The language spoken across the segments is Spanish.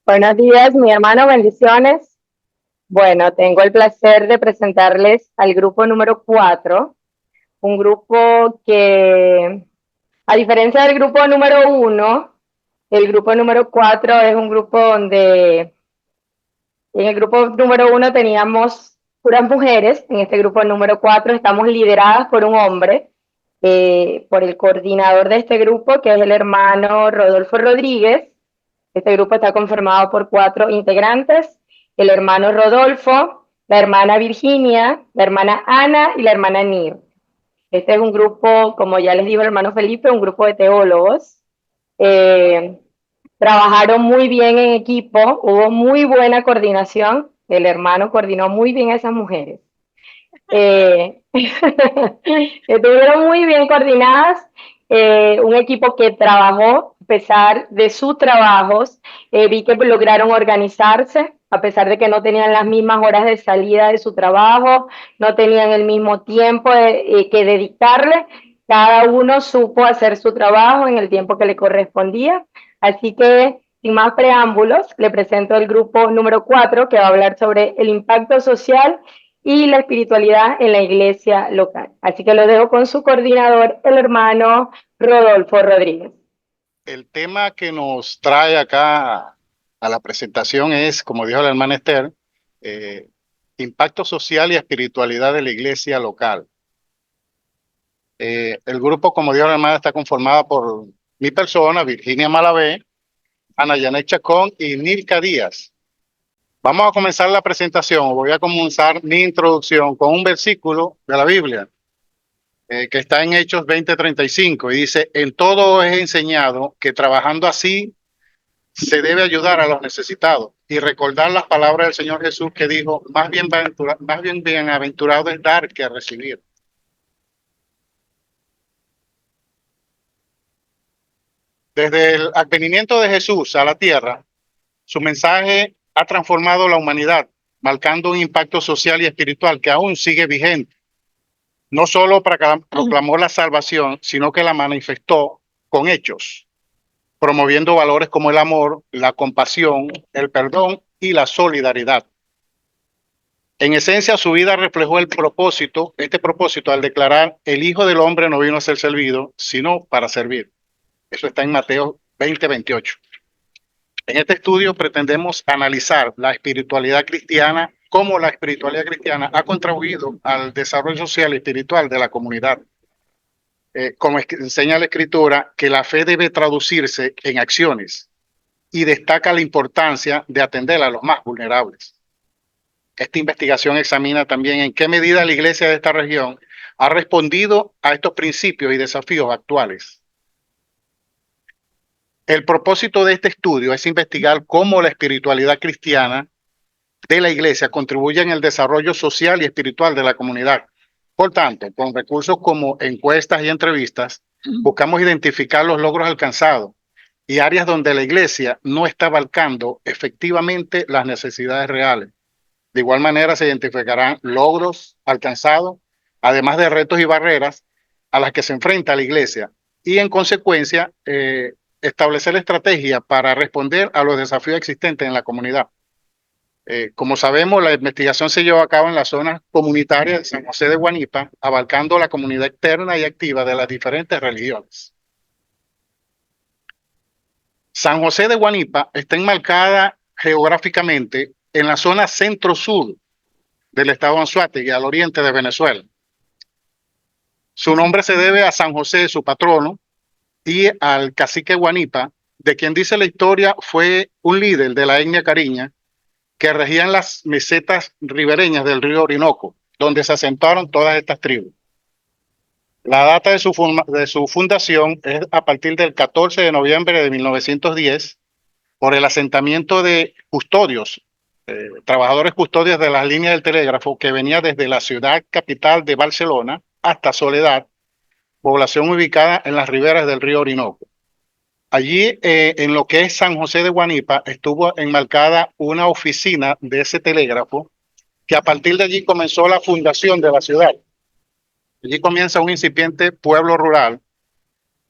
Buenos días, mi hermano, bendiciones. Bueno, tengo el placer de presentarles al grupo número 4, un grupo que, a diferencia del grupo número 1, el grupo número 4 es un grupo donde en el grupo número 1 teníamos puras mujeres, en este grupo número 4 estamos lideradas por un hombre, por el coordinador de este grupo, que es el hermano Rodolfo Rodríguez. Este grupo está conformado por 4 integrantes: el hermano Rodolfo, la hermana Virginia, la hermana Ana y la hermana Nir. Este es un grupo, como ya les dijo el hermano Felipe, un grupo de teólogos. Eh, Trabajaron muy bien en equipo, hubo muy buena coordinación, el hermano coordinó muy bien a esas mujeres. Estuvieron muy bien coordinadas, un equipo que trabajó a pesar de sus trabajos. Vi que lograron organizarse a pesar de que no tenían las mismas horas de salida de su trabajo, no tenían el mismo tiempo que dedicarle. Cada uno supo hacer su trabajo en el tiempo que le correspondía. Así que, sin más preámbulos, le presento el grupo número 4, que va a hablar sobre el impacto social y la espiritualidad en la iglesia local. Así que lo dejo con su coordinador, el hermano Rodolfo Rodríguez. El tema que nos trae acá a la presentación es, como dijo la hermana Esther, eh, impacto social y espiritualidad de la iglesia local. El grupo, como dijo la hermana, está conformado por mi persona, Virginia Malavé, Ana Yanet Chacón y Nilka Díaz. Vamos a comenzar la presentación. Voy a comenzar mi introducción con un versículo de la Biblia que está en Hechos 20:35 y dice: en todo es enseñado que trabajando así se debe ayudar a los necesitados y recordar las palabras del Señor Jesús, que dijo: más bien bienaventurado es dar que recibir. Desde el advenimiento de Jesús a la tierra, su mensaje ha transformado la humanidad, marcando un impacto social y espiritual que aún sigue vigente. No solo proclamó la salvación, sino que la manifestó con hechos, promoviendo valores como el amor, la compasión, el perdón y la solidaridad. En esencia, su vida reflejó este propósito, al declarar: el Hijo del Hombre no vino a ser servido, sino para servir. Eso está en Mateo 20:28. En este estudio pretendemos analizar la espiritualidad cristiana, cómo la espiritualidad cristiana ha contribuido al desarrollo social y espiritual de la comunidad. Como enseña la Escritura, que la fe debe traducirse en acciones, y destaca la importancia de atender a los más vulnerables. Esta investigación examina también en qué medida la iglesia de esta región ha respondido a estos principios y desafíos actuales. El propósito de este estudio es investigar cómo la espiritualidad cristiana de la iglesia contribuye en el desarrollo social y espiritual de la comunidad. Por tanto, con recursos como encuestas y entrevistas, buscamos identificar los logros alcanzados y áreas donde la iglesia no está abarcando efectivamente las necesidades reales. De igual manera, se identificarán logros alcanzados, además de retos y barreras a las que se enfrenta la iglesia, y en consecuencia establecer estrategias para responder a los desafíos existentes en la comunidad. Como sabemos, la investigación se llevó a cabo en la zona comunitaria de San José de Guanipa, abarcando la comunidad externa y activa de las diferentes religiones. San José de Guanipa está enmarcada geográficamente en la zona centro-sur del estado Anzoátegui, al oriente de Venezuela. Su nombre se debe a San José, su patrono, y al cacique Guanipa, de quien dice la historia fue un líder de la etnia cariña que regían las mesetas ribereñas del río Orinoco, donde se asentaron todas estas tribus. La data de su fundación es a partir del 14 de noviembre de 1910, por el asentamiento de custodios, trabajadores custodios de las líneas del telégrafo, que venía desde la ciudad capital de Barcelona hasta Soledad, población ubicada en las riberas del río Orinoco. Allí, en lo que es San José de Guanipa, estuvo enmarcada una oficina de ese telégrafo, que a partir de allí comenzó la fundación de la ciudad. Allí comienza un incipiente pueblo rural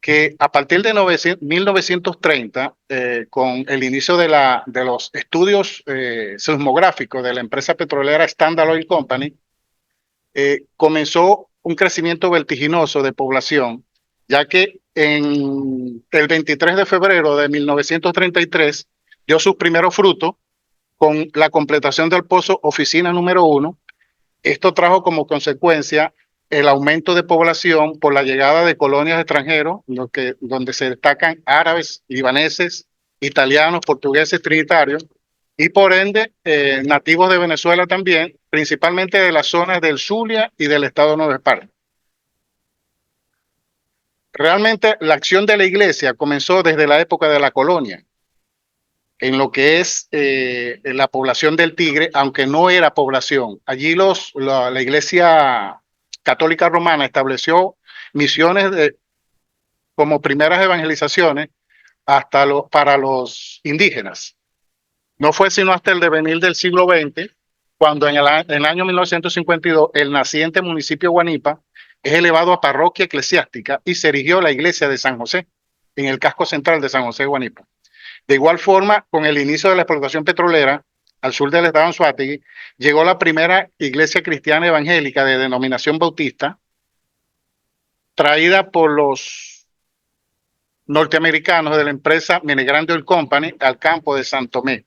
que a partir de 1930, con el inicio de los estudios sismográficos de la empresa petrolera Standard Oil Company, comenzó un crecimiento vertiginoso de población, ya que en el 23 de febrero de 1933 dio sus primeros frutos con la completación del pozo Oficina número 1. Esto trajo como consecuencia el aumento de población por la llegada de colonias extranjeros, donde se destacan árabes, libaneses, italianos, portugueses, trinitarios, y por ende nativos de Venezuela también, principalmente de las zonas del Zulia y del estado de Nueva Esparta. Realmente la acción de la iglesia comenzó desde la época de la colonia, en lo que es la población del Tigre, aunque no era población. Allí la Iglesia Católica Romana estableció misiones como primeras evangelizaciones para los indígenas. No fue sino hasta el devenir del siglo XX, cuando en el año 1952 el naciente municipio de Guanipa es elevado a parroquia eclesiástica y se erigió la iglesia de San José, en el casco central de San José de Guanipa. De igual forma, con el inicio de la explotación petrolera al sur del estado de Anzoátegui, llegó la primera iglesia cristiana evangélica de denominación bautista, traída por los norteamericanos de la empresa Menegrande Oil Company al campo de San Tomé.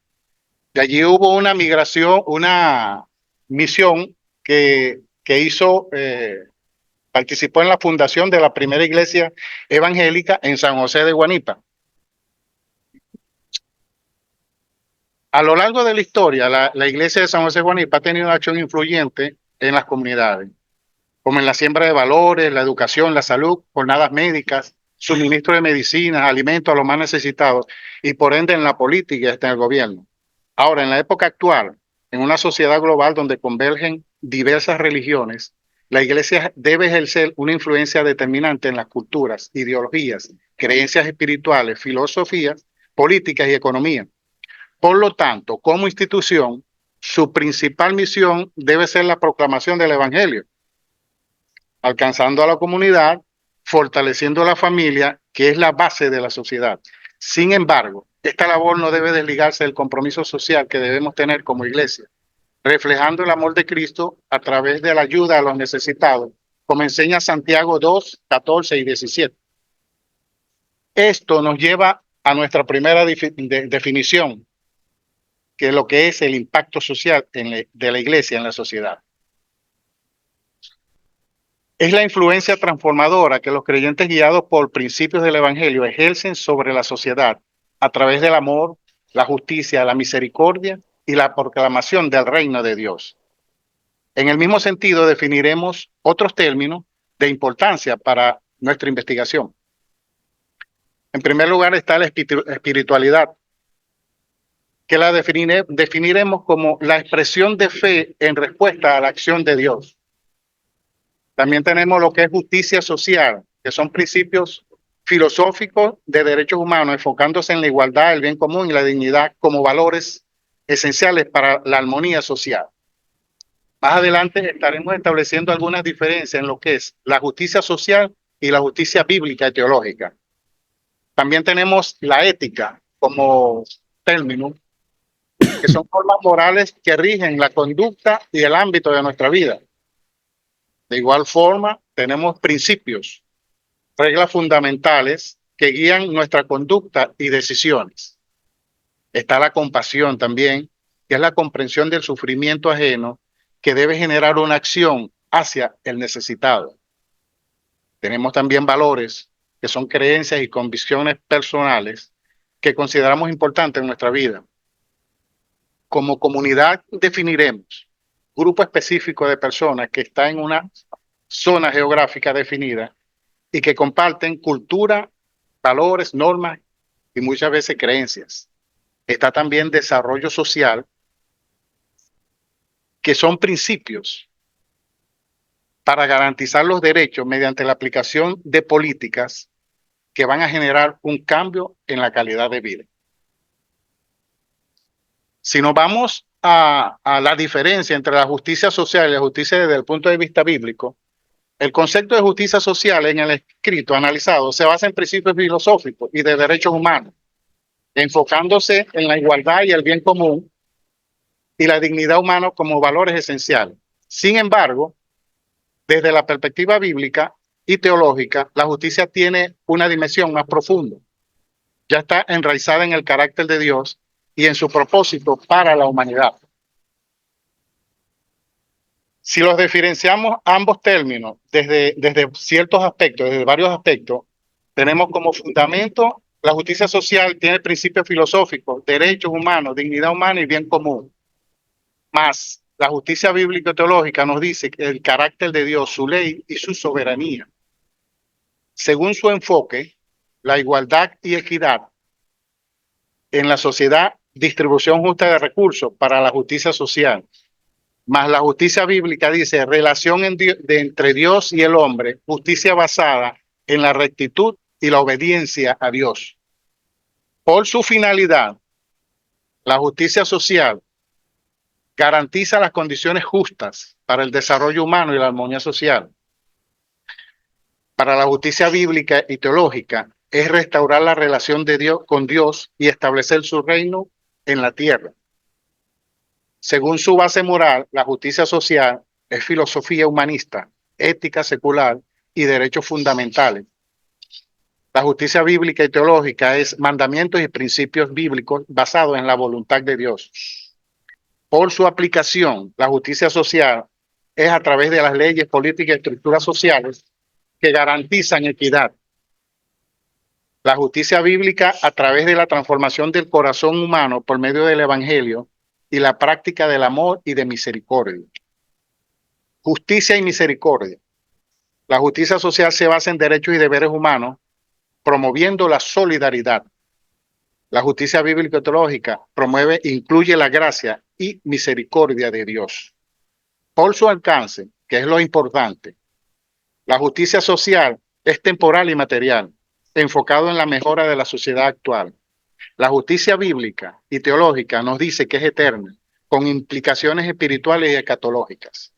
De allí hubo una migración, una misión que participó en la fundación de la primera iglesia evangélica en San José de Guanipa. A lo largo de la historia, la iglesia de San José de Guanipa ha tenido una acción influyente en las comunidades, como en la siembra de valores, la educación, la salud, jornadas médicas, suministro de medicinas, alimentos a los más necesitados y por ende en la política y hasta en el gobierno. Ahora, en la época actual, en una sociedad global donde convergen diversas religiones, la iglesia debe ejercer una influencia determinante en las culturas, ideologías, creencias espirituales, filosofías, políticas y economía. Por lo tanto, como institución, su principal misión debe ser la proclamación del evangelio, alcanzando a la comunidad, fortaleciendo a la familia, que es la base de la sociedad. Sin embargo, esta labor no debe desligarse del compromiso social que debemos tener como iglesia, reflejando el amor de Cristo a través de la ayuda a los necesitados, como enseña Santiago 2, 14 y 17. Esto nos lleva a nuestra primera definición, que es lo que es el impacto social de la iglesia en la sociedad. Es la influencia transformadora que los creyentes guiados por principios del evangelio ejercen sobre la sociedad a través del amor, la justicia, la misericordia y la proclamación del reino de Dios. En el mismo sentido, definiremos otros términos de importancia para nuestra investigación. En primer lugar está la espiritualidad, que la definiremos como la expresión de fe en respuesta a la acción de Dios. También tenemos lo que es justicia social, que son principios filosóficos de derechos humanos, enfocándose en la igualdad, el bien común y la dignidad como valores esenciales para la armonía social. Más adelante estaremos estableciendo algunas diferencias en lo que es la justicia social y la justicia bíblica y teológica. También tenemos la ética como término, que son normas morales que rigen la conducta y el ámbito de nuestra vida. De igual forma, tenemos principios, reglas fundamentales que guían nuestra conducta y decisiones. Está la compasión también, que es la comprensión del sufrimiento ajeno que debe generar una acción hacia el necesitado. Tenemos también valores, que son creencias y convicciones personales que consideramos importantes en nuestra vida. Como comunidad definiremos grupo específico de personas que están en una zona geográfica definida y que comparten cultura, valores, normas y muchas veces creencias. Está también desarrollo social, que son principios para garantizar los derechos mediante la aplicación de políticas que van a generar un cambio en la calidad de vida. Si nos vamos a la diferencia entre la justicia social y la justicia desde el punto de vista bíblico, El concepto de justicia social en el escrito analizado se basa en principios filosóficos y de derechos humanos, enfocándose en la igualdad y el bien común y la dignidad humana como valores esenciales. Sin embargo, desde la perspectiva bíblica y teológica, la justicia tiene una dimensión más profunda. Ya está enraizada en el carácter de Dios y en su propósito para la humanidad. Si los diferenciamos ambos términos desde ciertos aspectos, desde varios aspectos, tenemos como fundamento la justicia social tiene principios filosóficos, derechos humanos, dignidad humana y bien común. Más la justicia bíblica teológica nos dice que el carácter de Dios, su ley y su soberanía. Según su enfoque, la igualdad y equidad en la sociedad, distribución justa de recursos para la justicia social. Más la justicia bíblica dice relación entre Dios y el hombre, justicia basada en la rectitud y la obediencia a Dios. Por su finalidad, la justicia social garantiza las condiciones justas para el desarrollo humano y la armonía social. Para la justicia bíblica y teológica es restaurar la relación de Dios con Dios y establecer su reino en la tierra. Según su base moral, la justicia social es filosofía humanista, ética secular y derechos fundamentales. La justicia bíblica y teológica es mandamientos y principios bíblicos basados en la voluntad de Dios. Por su aplicación, la justicia social es a través de las leyes, políticas y estructuras sociales que garantizan equidad. La justicia bíblica a través de la transformación del corazón humano por medio del evangelio y la práctica del amor y de misericordia. Justicia y misericordia. La justicia social se basa en derechos y deberes humanos, promoviendo la solidaridad. La justicia bíblica teológica promueve e incluye la gracia y misericordia de Dios. Por su alcance, que es lo importante, la justicia social es temporal y material, enfocado en la mejora de la sociedad actual. La justicia bíblica y teológica nos dice que es eterna, con implicaciones espirituales y escatológicas.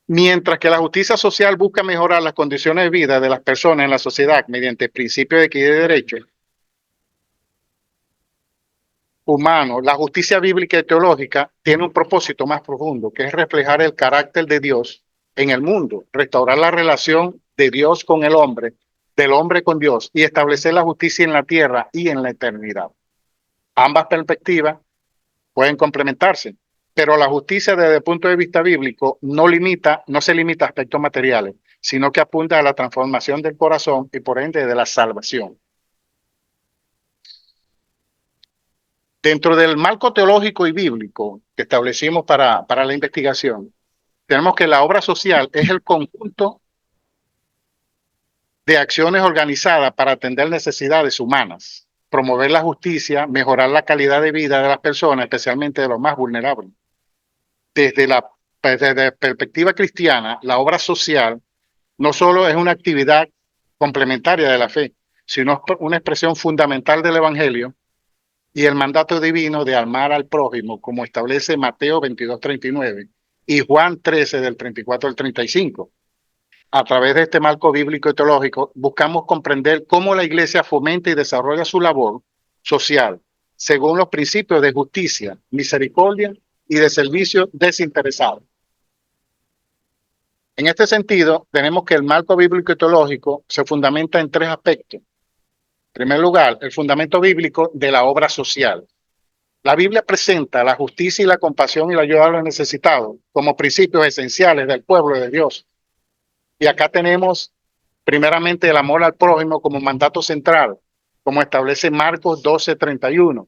Mientras que la justicia social busca mejorar las condiciones de vida de las personas en la sociedad mediante principios de equidad y derechos humanos, la justicia bíblica y teológica tiene un propósito más profundo, que es reflejar el carácter de Dios en el mundo, restaurar la relación de Dios con el hombre, del hombre con Dios y establecer la justicia en la tierra y en la eternidad. Ambas perspectivas pueden complementarse, pero la justicia desde el punto de vista bíblico no se limita a aspectos materiales, sino que apunta a la transformación del corazón y por ende de la salvación. Dentro del marco teológico y bíblico que establecimos para la investigación, tenemos que la obra social es el conjunto de acciones organizadas para atender necesidades humanas, promover la justicia, mejorar la calidad de vida de las personas, especialmente de los más vulnerables. Desde la perspectiva cristiana, la obra social no solo es una actividad complementaria de la fe, sino una expresión fundamental del Evangelio y el mandato divino de amar al prójimo, como establece Mateo 22:39 y Juan 13 del 34 al 35. A través de este marco bíblico y teológico, buscamos comprender cómo la Iglesia fomenta y desarrolla su labor social según los principios de justicia, misericordia y de servicio desinteresado. En este sentido, tenemos que el marco bíblico y teológico se fundamenta en tres aspectos. En primer lugar, el fundamento bíblico de la obra social. La Biblia presenta la justicia y la compasión y la ayuda a los necesitados como principios esenciales del pueblo de Dios. Y acá tenemos primeramente el amor al prójimo como mandato central, como establece Marcos 12:31.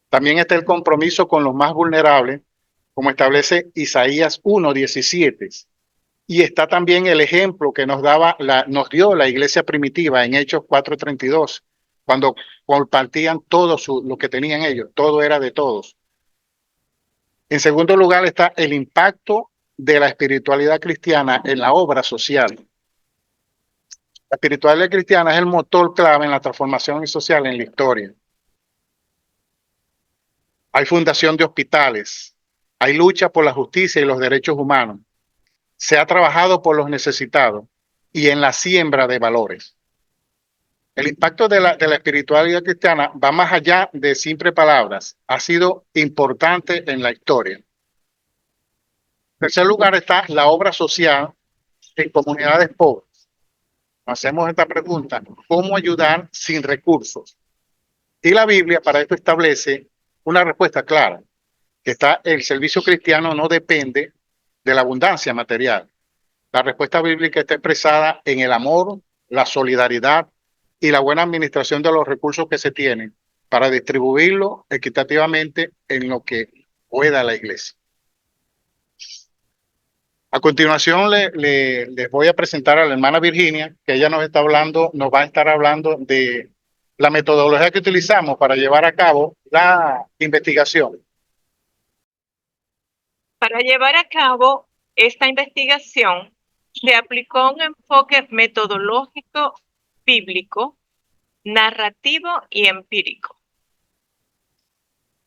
También está el compromiso con los más vulnerables, como establece Isaías 1:17. Y está también el ejemplo que nos dio la iglesia primitiva en Hechos 4:32, cuando compartían todo lo que tenían ellos, todo era de todos. En segundo lugar está el impacto de la espiritualidad cristiana en la obra social. La espiritualidad cristiana es el motor clave en la transformación social en la historia. Hay fundación de hospitales, Hay lucha por la justicia y los derechos humanos. Se ha trabajado por los necesitados y en la siembra de valores. El impacto de la espiritualidad cristiana va más allá de simples palabras. Ha sido importante en la historia. En tercer lugar está la obra social en comunidades pobres. Hacemos esta pregunta: ¿cómo ayudar sin recursos? Y la Biblia para esto establece una respuesta clara, que el servicio cristiano no depende de la abundancia material. La respuesta bíblica está expresada en el amor, la solidaridad y la buena administración de los recursos que se tienen para distribuirlo equitativamente en lo que pueda la iglesia. A continuación les voy a presentar a la hermana Virginia, que ella nos va a estar hablando de la metodología que utilizamos para llevar a cabo la investigación. Para llevar a cabo esta investigación, se aplicó un enfoque metodológico bíblico, narrativo y empírico,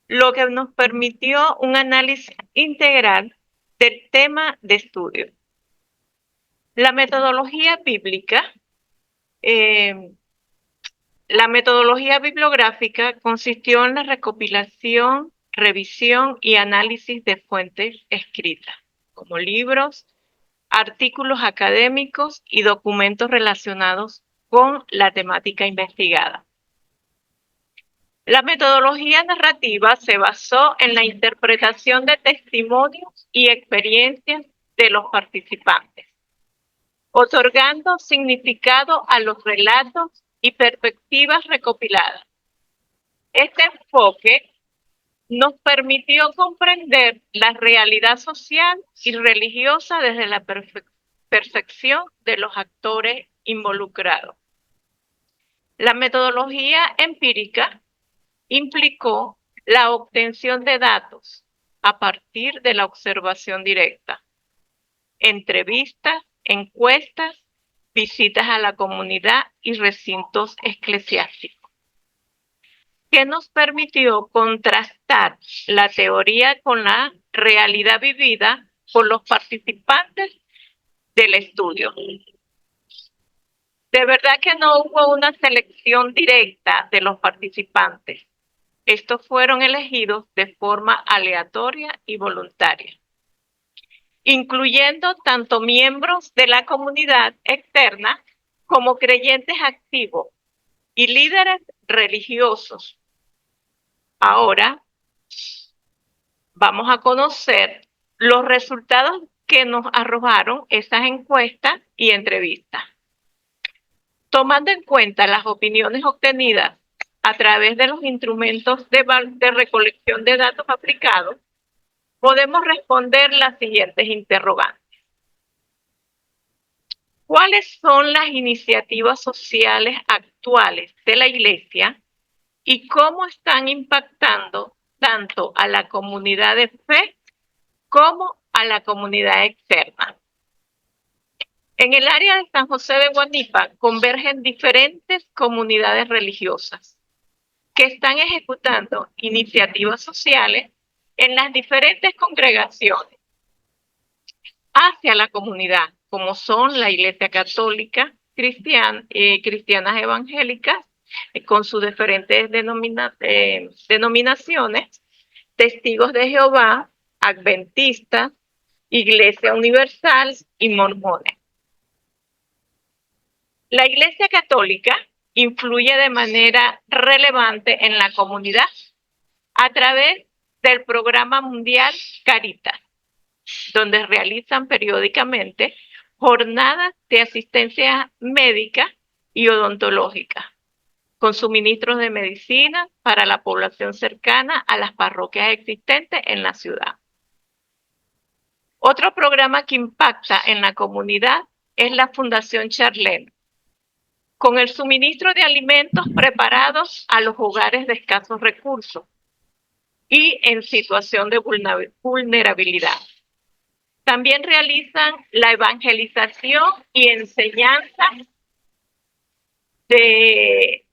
lo que nos permitió un análisis integral del tema de estudio. La metodología bíblica, la metodología bibliográfica consistió en la recopilación, revisión y análisis de fuentes escritas, como libros, artículos académicos y documentos relacionados con la temática investigada. La metodología narrativa se basó en la interpretación de testimonios y experiencias de los participantes, otorgando significado a los relatos y perspectivas recopiladas. Este enfoque nos permitió comprender la realidad social y religiosa desde la percepción de los actores involucrados. La metodología empírica implicó la obtención de datos a partir de la observación directa, entrevistas, encuestas, visitas a la comunidad y recintos eclesiásticos, que nos permitió contrastar la teoría con la realidad vivida por los participantes del estudio. De verdad que no hubo una selección directa de los participantes. Estos fueron elegidos de forma aleatoria y voluntaria, incluyendo tanto miembros de la comunidad externa como creyentes activos y líderes religiosos. Ahora vamos a conocer los resultados que nos arrojaron esas encuestas y entrevistas. Tomando en cuenta las opiniones obtenidas a través de los instrumentos de recolección de datos aplicados, podemos responder las siguientes interrogantes. ¿Cuáles son las iniciativas sociales actuales de la Iglesia y cómo están impactando tanto a la comunidad de fe como a la comunidad externa? En el área de San José de Guanipa convergen diferentes comunidades religiosas que están ejecutando iniciativas sociales en las diferentes congregaciones hacia la comunidad, como son la Iglesia Católica, cristianas evangélicas, con sus diferentes denominaciones, Testigos de Jehová, Adventistas, Iglesia Universal y Mormones. La Iglesia Católica influye de manera relevante en la comunidad a través del programa mundial Caritas, donde realizan periódicamente jornadas de asistencia médica y odontológica, con suministros de medicina para la población cercana a las parroquias existentes en la ciudad. Otro programa que impacta en la comunidad es la Fundación Charlene, con el suministro de alimentos preparados a los hogares de escasos recursos y en situación de vulnerabilidad. También realizan la evangelización y enseñanza de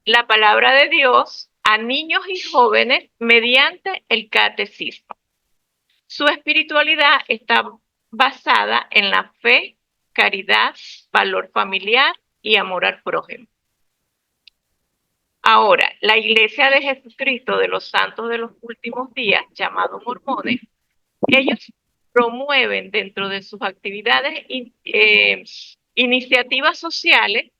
la palabra de Dios a niños y jóvenes mediante el catecismo. Su espiritualidad está basada en la fe, caridad, valor familiar y amor al prójimo. Ahora, la Iglesia de Jesucristo de los Santos de los Últimos Días, llamados mormones, ellos promueven dentro de sus actividades iniciativas sociales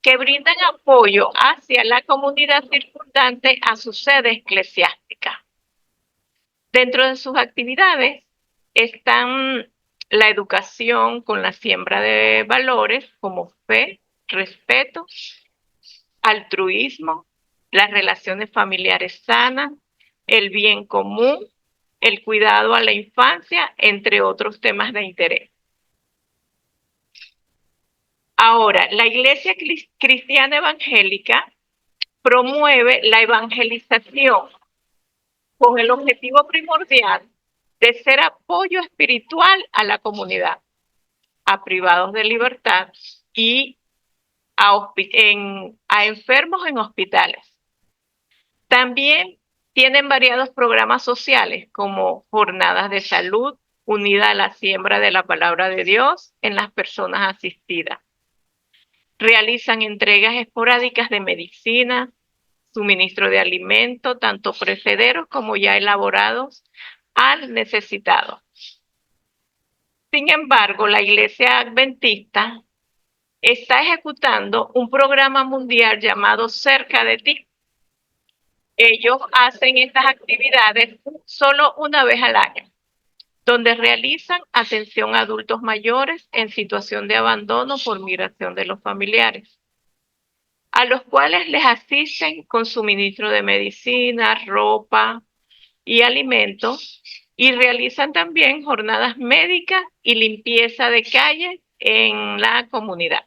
que brindan apoyo hacia la comunidad circundante a su sede eclesiástica. Dentro de sus actividades están la educación con la siembra de valores como fe, respeto, altruismo, las relaciones familiares sanas, el bien común, el cuidado a la infancia, entre otros temas de interés. Ahora, la Iglesia Cristiana Evangélica promueve la evangelización con el objetivo primordial de ser apoyo espiritual a la comunidad, a privados de libertad y a enfermos en hospitales. También tienen variados programas sociales como jornadas de salud unidas a la siembra de la palabra de Dios en las personas asistidas. Realizan entregas esporádicas de medicina, suministro de alimentos, tanto perecederos como ya elaborados, al necesitado. Sin embargo, la Iglesia Adventista está ejecutando un programa mundial llamado Cerca de Ti. Ellos hacen estas actividades solo una vez al año, donde realizan atención a adultos mayores en situación de abandono por migración de los familiares, a los cuales les asisten con suministro de medicina, ropa y alimentos, y realizan también jornadas médicas y limpieza de calles en la comunidad.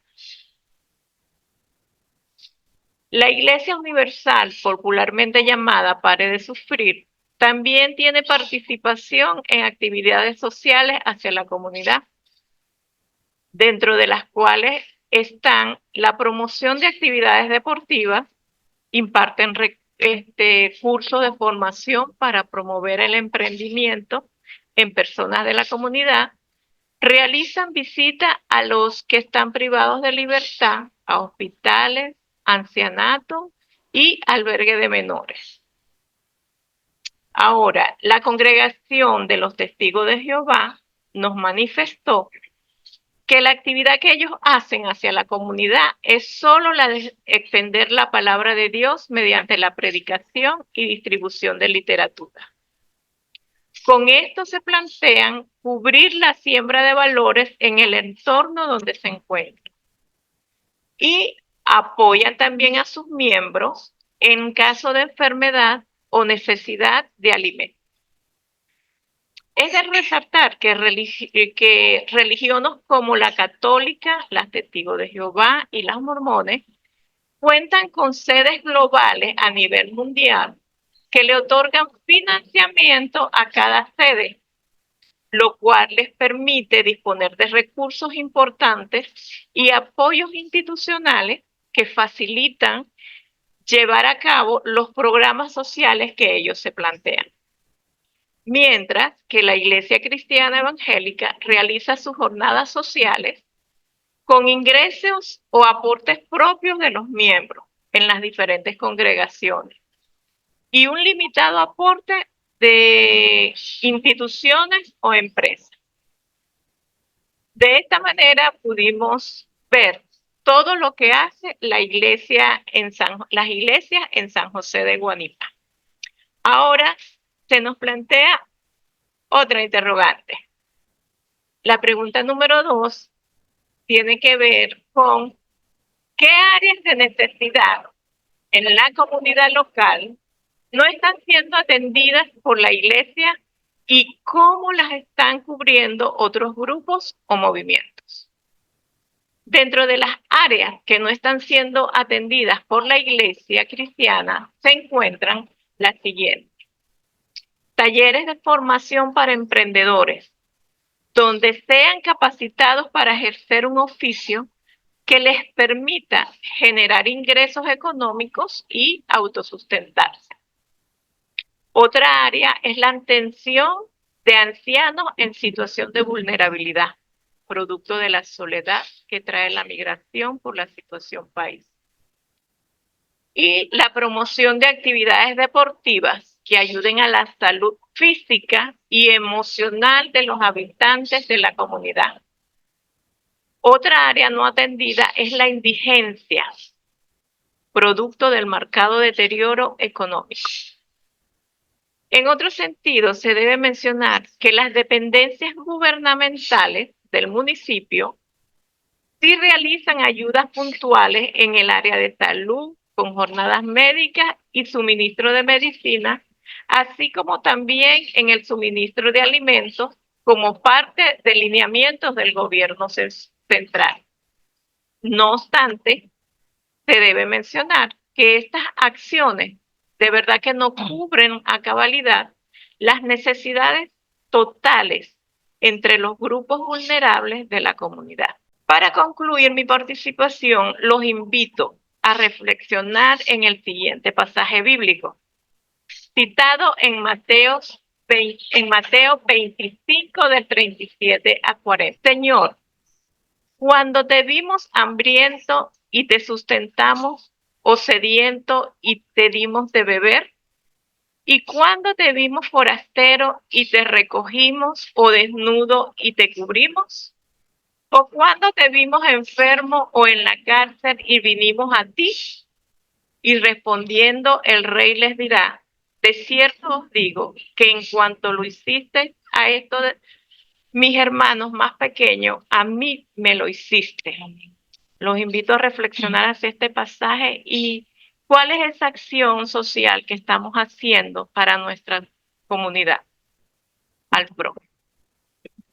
La Iglesia Universal, popularmente llamada Pare de Sufrir, también tiene participación en actividades sociales hacia la comunidad, dentro de las cuales están la promoción de actividades deportivas, imparten cursos de formación para promover el emprendimiento en personas de la comunidad, realizan visitas a los que están privados de libertad, a hospitales, ancianatos y albergue de menores. Ahora, la congregación de los Testigos de Jehová nos manifestó que la actividad que ellos hacen hacia la comunidad es solo la de extender la palabra de Dios mediante la predicación y distribución de literatura. Con esto se plantean cubrir la siembra de valores en el entorno donde se encuentran y apoyan también a sus miembros en caso de enfermedad o necesidad de alimentos. Es de resaltar que religiones como la católica, las Testigos de Jehová y las mormones cuentan con sedes globales a nivel mundial que le otorgan financiamiento a cada sede, lo cual les permite disponer de recursos importantes y apoyos institucionales que facilitan llevar a cabo los programas sociales que ellos se plantean. Mientras que la Iglesia Cristiana Evangélica realiza sus jornadas sociales con ingresos o aportes propios de los miembros en las diferentes congregaciones y un limitado aporte de instituciones o empresas. De esta manera pudimos ver todo lo que hace las iglesias en San José de Guanípa. Ahora se nos plantea otra interrogante. La pregunta número 2 tiene que ver con qué áreas de necesidad en la comunidad local no están siendo atendidas por la iglesia y cómo las están cubriendo otros grupos o movimientos. Dentro de las áreas que no están siendo atendidas por la iglesia cristiana se encuentran las siguientes. Talleres de formación para emprendedores, donde sean capacitados para ejercer un oficio que les permita generar ingresos económicos y autosustentarse. Otra área es la atención de ancianos en situación de vulnerabilidad, producto de la soledad que trae la migración por la situación país. Y la promoción de actividades deportivas que ayuden a la salud física y emocional de los habitantes de la comunidad. Otra área no atendida es la indigencia, producto del marcado deterioro económico. En otro sentido, se debe mencionar que las dependencias gubernamentales del municipio sí realizan ayudas puntuales en el área de salud, con jornadas médicas y suministro de medicina, así como también en el suministro de alimentos como parte de lineamientos del gobierno central. No obstante, se debe mencionar que estas acciones de verdad que no cubren a cabalidad las necesidades totales entre los grupos vulnerables de la comunidad. Para concluir mi participación, los invito a reflexionar en el siguiente pasaje bíblico, citado en Mateo 25 del 37 a 40. Señor, cuando te vimos hambriento y te sustentamos, o sediento y te dimos de beber, y cuando te vimos forastero y te recogimos, o desnudo y te cubrimos, o cuando te vimos enfermo o en la cárcel y vinimos a ti. Y respondiendo el rey les dirá, de cierto os digo que en cuanto lo hiciste a esto de mis hermanos más pequeños, a mí me lo hiciste. Los invito a reflexionar hacia este pasaje y cuál es esa acción social que estamos haciendo para nuestra comunidad al prójimo.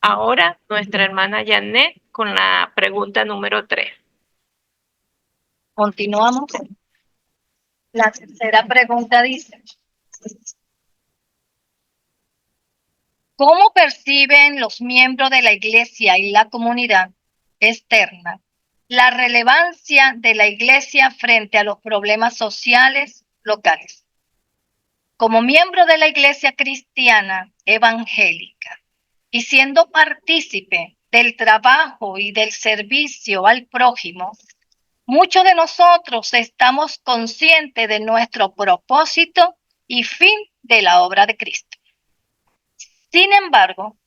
Ahora nuestra hermana Janet con la pregunta número 3. Continuamos. La tercera pregunta dice: ¿cómo perciben los miembros de la iglesia y la comunidad externa la relevancia de la iglesia frente a los problemas sociales locales? Como miembro de la iglesia cristiana evangélica y siendo partícipe del trabajo y del servicio al prójimo, muchos de nosotros estamos conscientes de nuestro propósito y fin de la obra de Cristo. Sin embargo,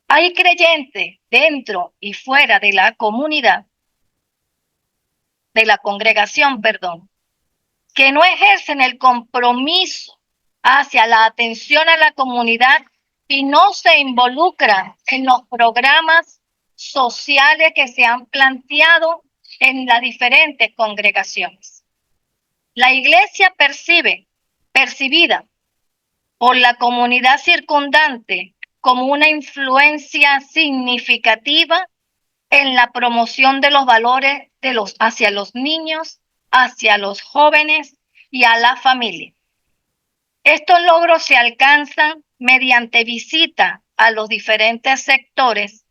hay creyentes dentro y fuera de la comunidad, de la congregación, que no ejercen el compromiso hacia la atención a la comunidad y no se involucran en los programas sociales que se han planteado en las diferentes congregaciones. La iglesia percibida por la comunidad circundante como una influencia significativa en la promoción de los valores hacia los niños, hacia los jóvenes y a la familia. Estos logros se alcanzan mediante visita a los diferentes sectores,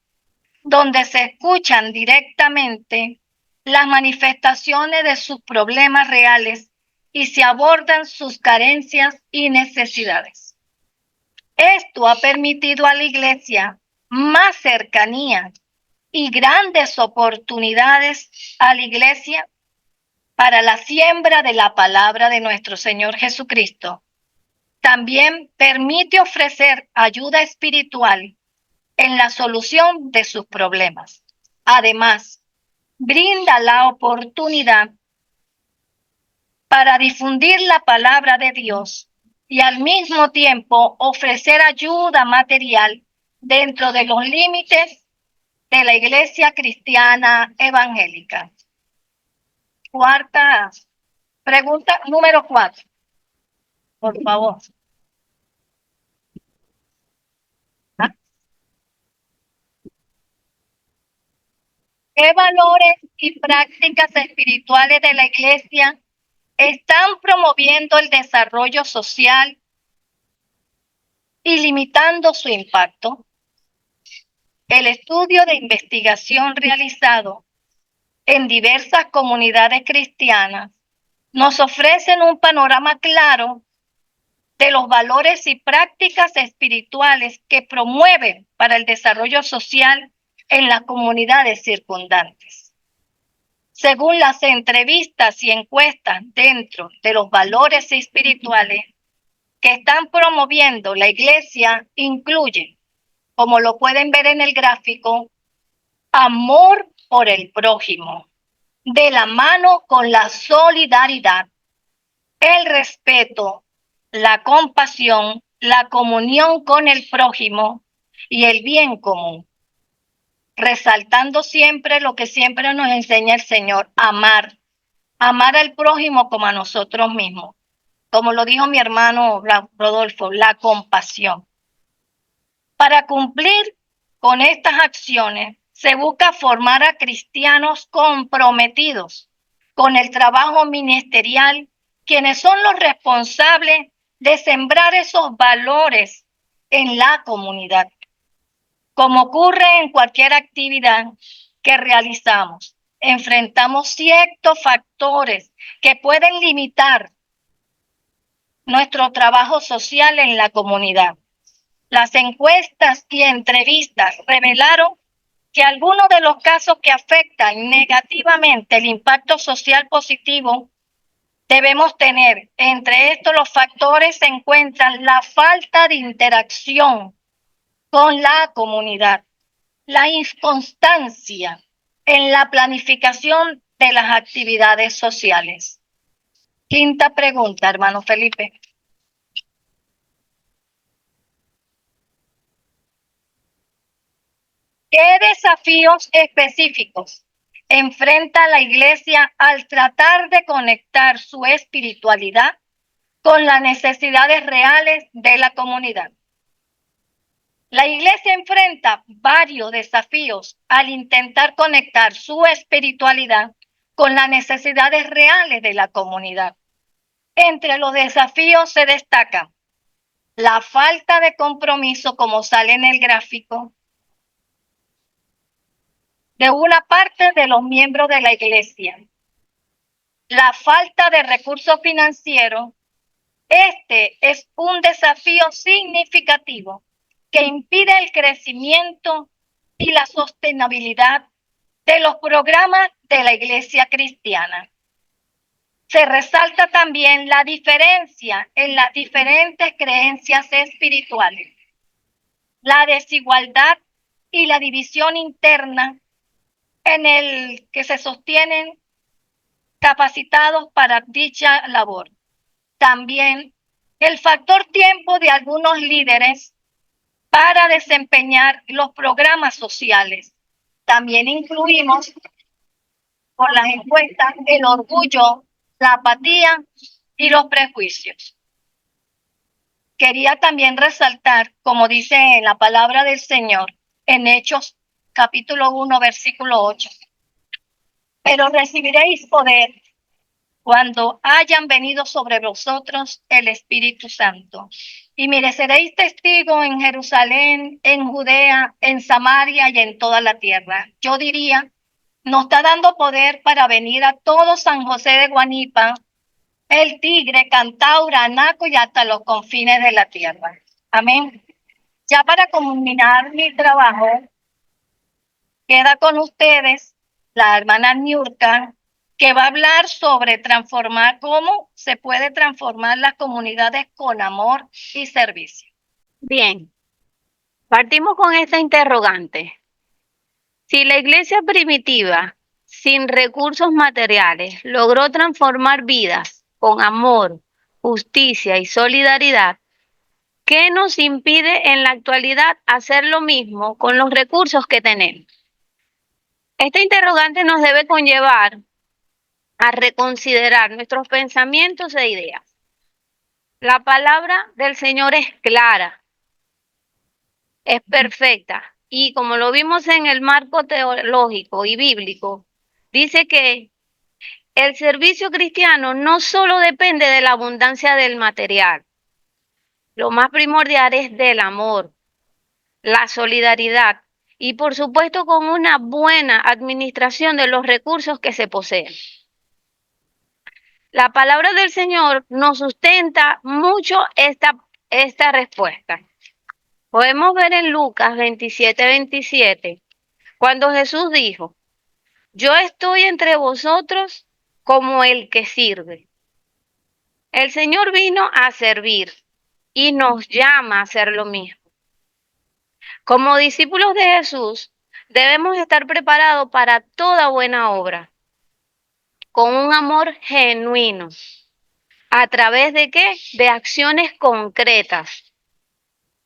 donde se escuchan directamente las manifestaciones de sus problemas reales y se abordan sus carencias y necesidades. Esto ha permitido a la iglesia más cercanía y grandes oportunidades a la iglesia para la siembra de la palabra de nuestro Señor Jesucristo. También permite ofrecer ayuda espiritual en la solución de sus problemas. Además, brinda la oportunidad para difundir la palabra de Dios y al mismo tiempo ofrecer ayuda material dentro de los límites de la iglesia cristiana evangélica. Cuarta pregunta, número 4. Por favor. ¿Qué valores y prácticas espirituales de la iglesia están promoviendo el desarrollo social y limitando su impacto? El estudio de investigación realizado en diversas comunidades cristianas nos ofrecen un panorama claro de los valores y prácticas espirituales que promueven para el desarrollo social en las comunidades circundantes. Según las entrevistas y encuestas dentro de los valores espirituales que están promoviendo la Iglesia, incluyen, como lo pueden ver en el gráfico, amor por el prójimo, de la mano con la solidaridad, el respeto, la compasión, la comunión con el prójimo y el bien común. Resaltando siempre lo que siempre nos enseña el Señor, amar al prójimo como a nosotros mismos. Como lo dijo mi hermano Rodolfo, la compasión. Para cumplir con estas acciones, se busca formar a cristianos comprometidos con el trabajo ministerial, quienes son los responsables de sembrar esos valores en la comunidad. Como ocurre en cualquier actividad que realizamos, enfrentamos ciertos factores que pueden limitar nuestro trabajo social en la comunidad. Las encuestas y entrevistas revelaron que algunos de los casos que afectan negativamente el impacto social positivo debemos tener. Entre estos los factores se encuentran la falta de interacción con la comunidad, la inconstancia en la planificación de las actividades sociales. Quinta pregunta, hermano Felipe. ¿Qué desafíos específicos enfrenta la Iglesia al tratar de conectar su espiritualidad con las necesidades reales de la comunidad? La Iglesia enfrenta varios desafíos al intentar conectar su espiritualidad con las necesidades reales de la comunidad. Entre los desafíos se destaca la falta de compromiso, como sale en el gráfico, de una parte de los miembros de la Iglesia, la falta de recursos financieros. Este es un desafío significativo que impide el crecimiento y la sostenibilidad de los programas de la Iglesia cristiana. Se resalta también la diferencia en las diferentes creencias espirituales, la desigualdad y la división interna en el que se sostienen capacitados para dicha labor. También el factor tiempo de algunos líderes para desempeñar los programas sociales. También incluimos con las encuestas el orgullo, la apatía y los prejuicios. Quería también resaltar, como dice en la palabra del Señor, en Hechos capítulo 1, versículo 8. Pero recibiréis poder cuando hayan venido sobre vosotros el Espíritu Santo. Y me seréis testigos en Jerusalén, en Judea, en Samaria y en toda la tierra. Yo diría, nos está dando poder para venir a todo San José de Guanipa, El Tigre, Cantaura, Anaco y hasta los confines de la tierra. Amén. Ya para culminar mi trabajo, queda con ustedes la hermana Niurka, que va a hablar sobre transformar, cómo se puede transformar las comunidades con amor y servicio. Bien, partimos con esta interrogante. Si la iglesia primitiva, sin recursos materiales, logró transformar vidas con amor, justicia y solidaridad, ¿qué nos impide en la actualidad hacer lo mismo con los recursos que tenemos? Esta interrogante nos debe conllevar a reconsiderar nuestros pensamientos e ideas. La palabra del Señor es clara, es perfecta, y como lo vimos en el marco teológico y bíblico, dice que el servicio cristiano no solo depende de la abundancia del material, lo más primordial es del amor, la solidaridad y por supuesto con una buena administración de los recursos que se poseen. La palabra del Señor nos sustenta mucho esta respuesta. Podemos ver en Lucas 27:27, cuando Jesús dijo, yo estoy entre vosotros como el que sirve. El Señor vino a servir y nos llama a hacer lo mismo. Como discípulos de Jesús, debemos estar preparados para toda buena obra, con un amor genuino. ¿A través de qué? De acciones concretas.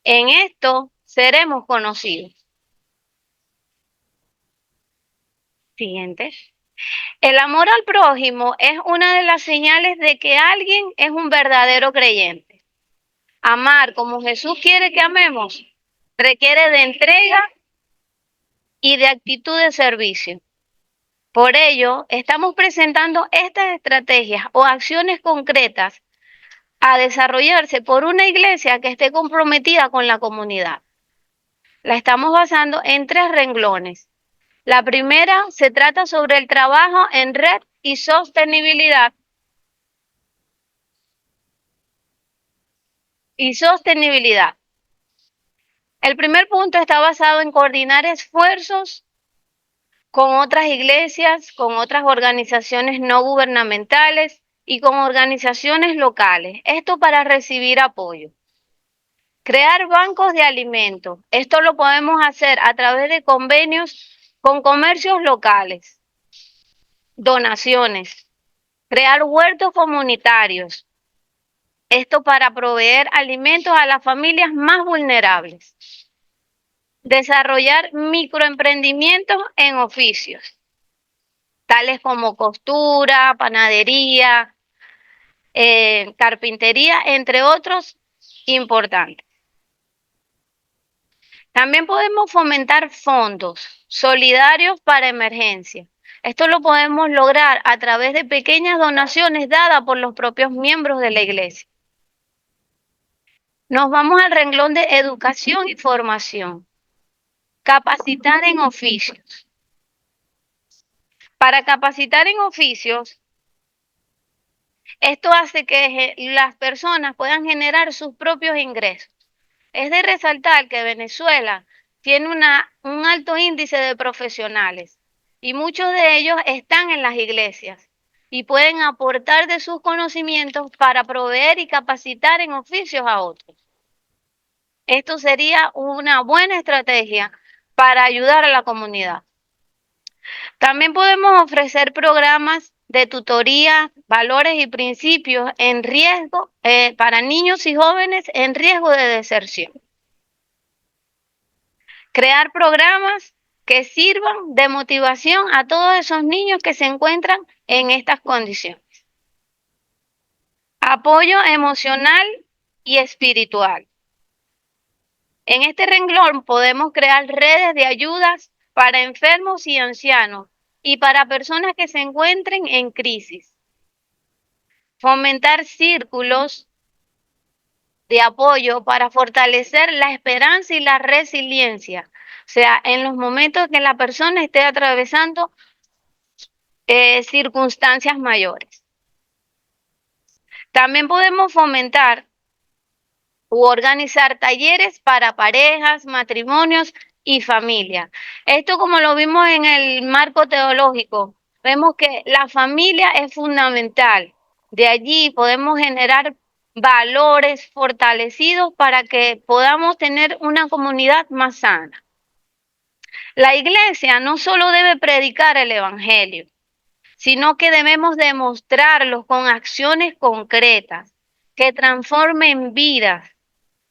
En esto seremos conocidos. Siguiente. El amor al prójimo es una de las señales de que alguien es un verdadero creyente. Amar como Jesús quiere que amemos requiere de entrega y de actitud de servicio. Por ello, estamos presentando estas estrategias o acciones concretas a desarrollarse por una iglesia que esté comprometida con la comunidad. La estamos basando en 3 renglones. La primera se trata sobre el trabajo en red y sostenibilidad. El primer punto está basado en coordinar esfuerzos con otras iglesias, con otras organizaciones no gubernamentales y con organizaciones locales. Esto para recibir apoyo. Crear bancos de alimentos. Esto lo podemos hacer a través de convenios con comercios locales. Donaciones. Crear huertos comunitarios. Esto para proveer alimentos a las familias más vulnerables. Desarrollar microemprendimientos en oficios, tales como costura, panadería, carpintería, entre otros importantes. También podemos fomentar fondos solidarios para emergencia. Esto lo podemos lograr a través de pequeñas donaciones dadas por los propios miembros de la iglesia. Nos vamos al renglón de educación y formación. Capacitar en oficios. Para capacitar en oficios, esto hace que las personas puedan generar sus propios ingresos. Es de resaltar que Venezuela tiene un alto índice de profesionales y muchos de ellos están en las iglesias y pueden aportar de sus conocimientos para proveer y capacitar en oficios a otros. Esto sería una buena estrategia para ayudar a la comunidad. También podemos ofrecer programas de tutoría, valores y principios en riesgo para niños y jóvenes en riesgo de deserción. Crear programas que sirvan de motivación a todos esos niños que se encuentran en estas condiciones. Apoyo emocional y espiritual. En este renglón podemos crear redes de ayudas para enfermos y ancianos y para personas que se encuentren en crisis. Fomentar círculos de apoyo para fortalecer la esperanza y la resiliencia. O sea, en los momentos que la persona esté atravesando circunstancias mayores. También podemos fomentar u organizar talleres para parejas, matrimonios y familia. Esto, como lo vimos en el marco teológico, vemos que la familia es fundamental. De allí podemos generar valores fortalecidos para que podamos tener una comunidad más sana. La iglesia no solo debe predicar el evangelio, sino que debemos demostrarlo con acciones concretas que transformen vidas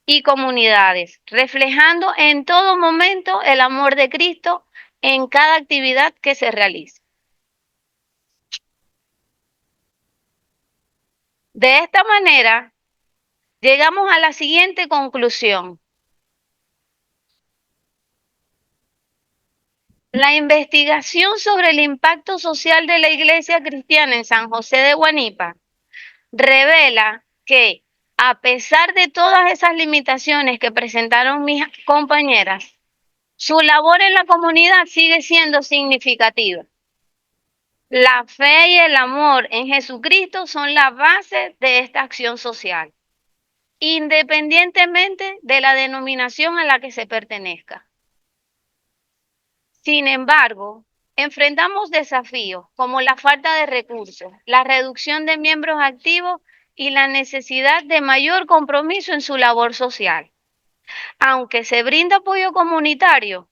y comunidades, reflejando en todo momento el amor de Cristo en cada actividad que se realice. De esta manera, llegamos a la siguiente conclusión. La investigación sobre el impacto social de la Iglesia Cristiana en San José de Guanipa revela que, a pesar de todas esas limitaciones que presentaron mis compañeras, su labor en la comunidad sigue siendo significativa. La fe y el amor en Jesucristo son la base de esta acción social, independientemente de la denominación a la que se pertenezca. Sin embargo, enfrentamos desafíos como la falta de recursos, la reducción de miembros activos y la necesidad de mayor compromiso en su labor social. Aunque se brinda apoyo comunitario,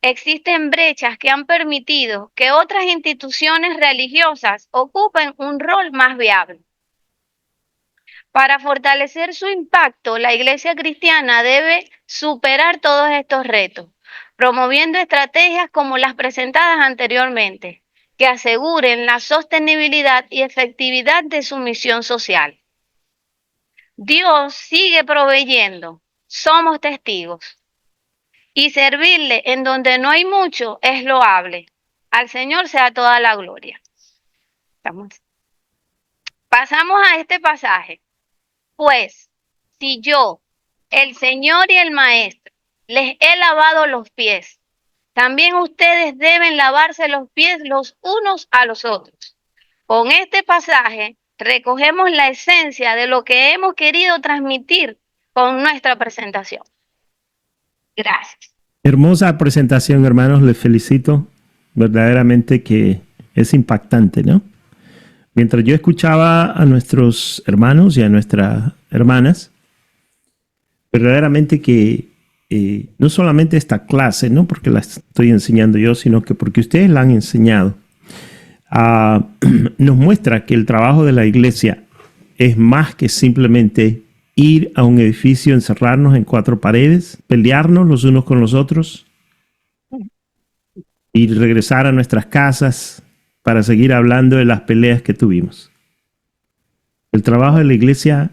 existen brechas que han permitido que otras instituciones religiosas ocupen un rol más viable. Para fortalecer su impacto, la Iglesia cristiana debe superar todos estos retos, promoviendo estrategias como las presentadas anteriormente, que aseguren la sostenibilidad y efectividad de su misión social. Dios sigue proveyendo, somos testigos. Y servirle en donde no hay mucho es loable. Al Señor sea toda la gloria. Pasamos a este pasaje. Pues, si yo, el Señor y el Maestro, les he lavado los pies, también ustedes deben lavarse los pies los unos a los otros. Con este pasaje recogemos la esencia de lo que hemos querido transmitir con nuestra presentación. Gracias. Hermosa presentación, hermanos, les felicito. Verdaderamente que es impactante, ¿no? Mientras yo escuchaba a nuestros hermanos y a nuestras hermanas, verdaderamente que no solamente esta clase, no porque la estoy enseñando yo, sino que porque ustedes la han enseñado, nos muestra que el trabajo de la iglesia es más que simplemente ir a un edificio, encerrarnos en 4 paredes, pelearnos los unos con los otros y regresar a nuestras casas para seguir hablando de las peleas que tuvimos. El trabajo de la iglesia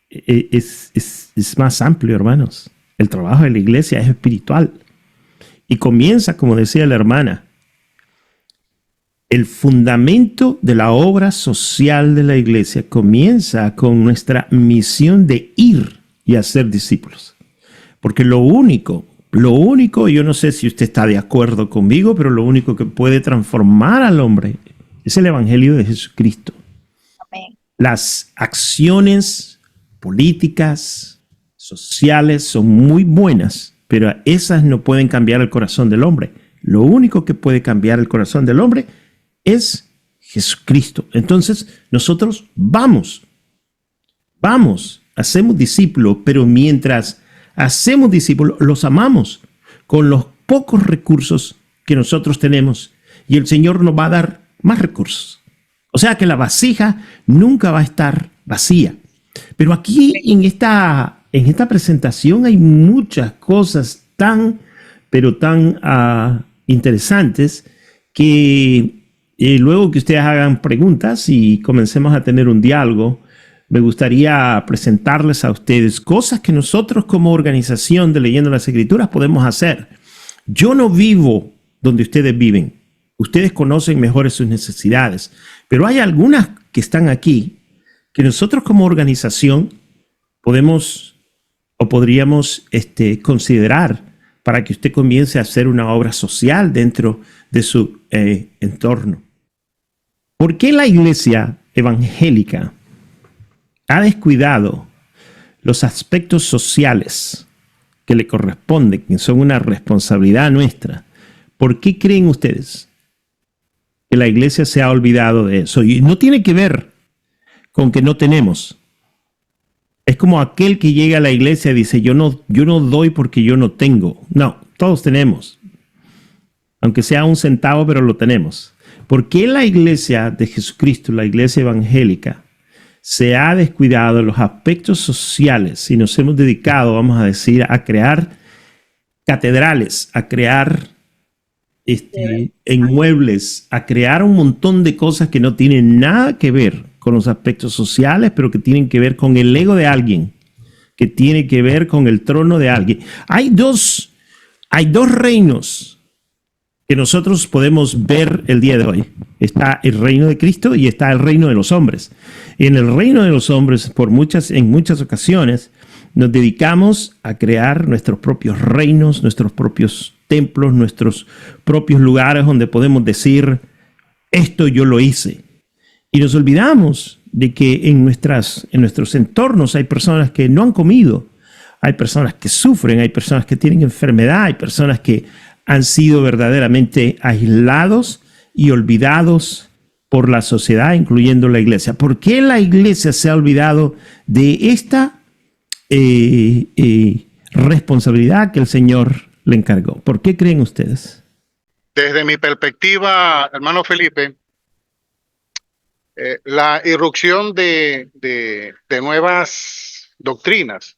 es más amplio, hermanos. El trabajo de la iglesia es espiritual y comienza, como decía la hermana, el fundamento de la obra social de la iglesia comienza con nuestra misión de ir y hacer discípulos. Porque lo único, yo no sé si usted está de acuerdo conmigo, pero lo único que puede transformar al hombre es el evangelio de Jesucristo. Amén. Las acciones políticas, sociales son muy buenas, pero esas no pueden cambiar el corazón del hombre. Lo único que puede cambiar el corazón del hombre es Jesucristo. Entonces nosotros vamos, hacemos discípulos, pero mientras hacemos discípulos, los amamos con los pocos recursos que nosotros tenemos y el Señor nos va a dar más recursos. O sea que la vasija nunca va a estar vacía. Pero aquí en esta presentación hay muchas cosas tan interesantes que luego que ustedes hagan preguntas y comencemos a tener un diálogo, me gustaría presentarles a ustedes cosas que nosotros como organización de Leyendo las Escrituras podemos hacer. Yo no vivo donde ustedes viven. Ustedes conocen mejor sus necesidades, pero hay algunas que están aquí que nosotros como organización podemos o podríamos considerar para que usted comience a hacer una obra social dentro de su entorno. ¿Por qué la iglesia evangélica ha descuidado los aspectos sociales que le corresponden, que son una responsabilidad nuestra? ¿Por qué creen ustedes que la iglesia se ha olvidado de eso? Y no tiene que ver con que no tenemos. Es como aquel que llega a la iglesia y dice, yo no doy porque yo no tengo. No, todos tenemos. Aunque sea 1 centavo, pero lo tenemos. ¿Por qué la iglesia de Jesucristo, la iglesia evangélica, se ha descuidado de los aspectos sociales y nos hemos dedicado, vamos a decir, a crear catedrales, a crear inmuebles, a crear un montón de cosas que no tienen nada que ver con los aspectos sociales, pero que tienen que ver con el ego de alguien, que tiene que ver con el trono de alguien? Hay dos reinos que nosotros podemos ver el día de hoy. Está el reino de Cristo y está el reino de los hombres. Y en el reino de los hombres, en muchas ocasiones, nos dedicamos a crear nuestros propios reinos, nuestros propios templos, nuestros propios lugares donde podemos decir, esto yo lo hice. Y nos olvidamos de que en nuestros entornos hay personas que no han comido, hay personas que sufren, hay personas que tienen enfermedad, hay personas que han sido verdaderamente aislados y olvidados por la sociedad, incluyendo la iglesia. ¿Por qué la iglesia se ha olvidado de esta responsabilidad que el Señor le encargó? ¿Por qué creen ustedes? Desde mi perspectiva, hermano Felipe, la irrupción de nuevas doctrinas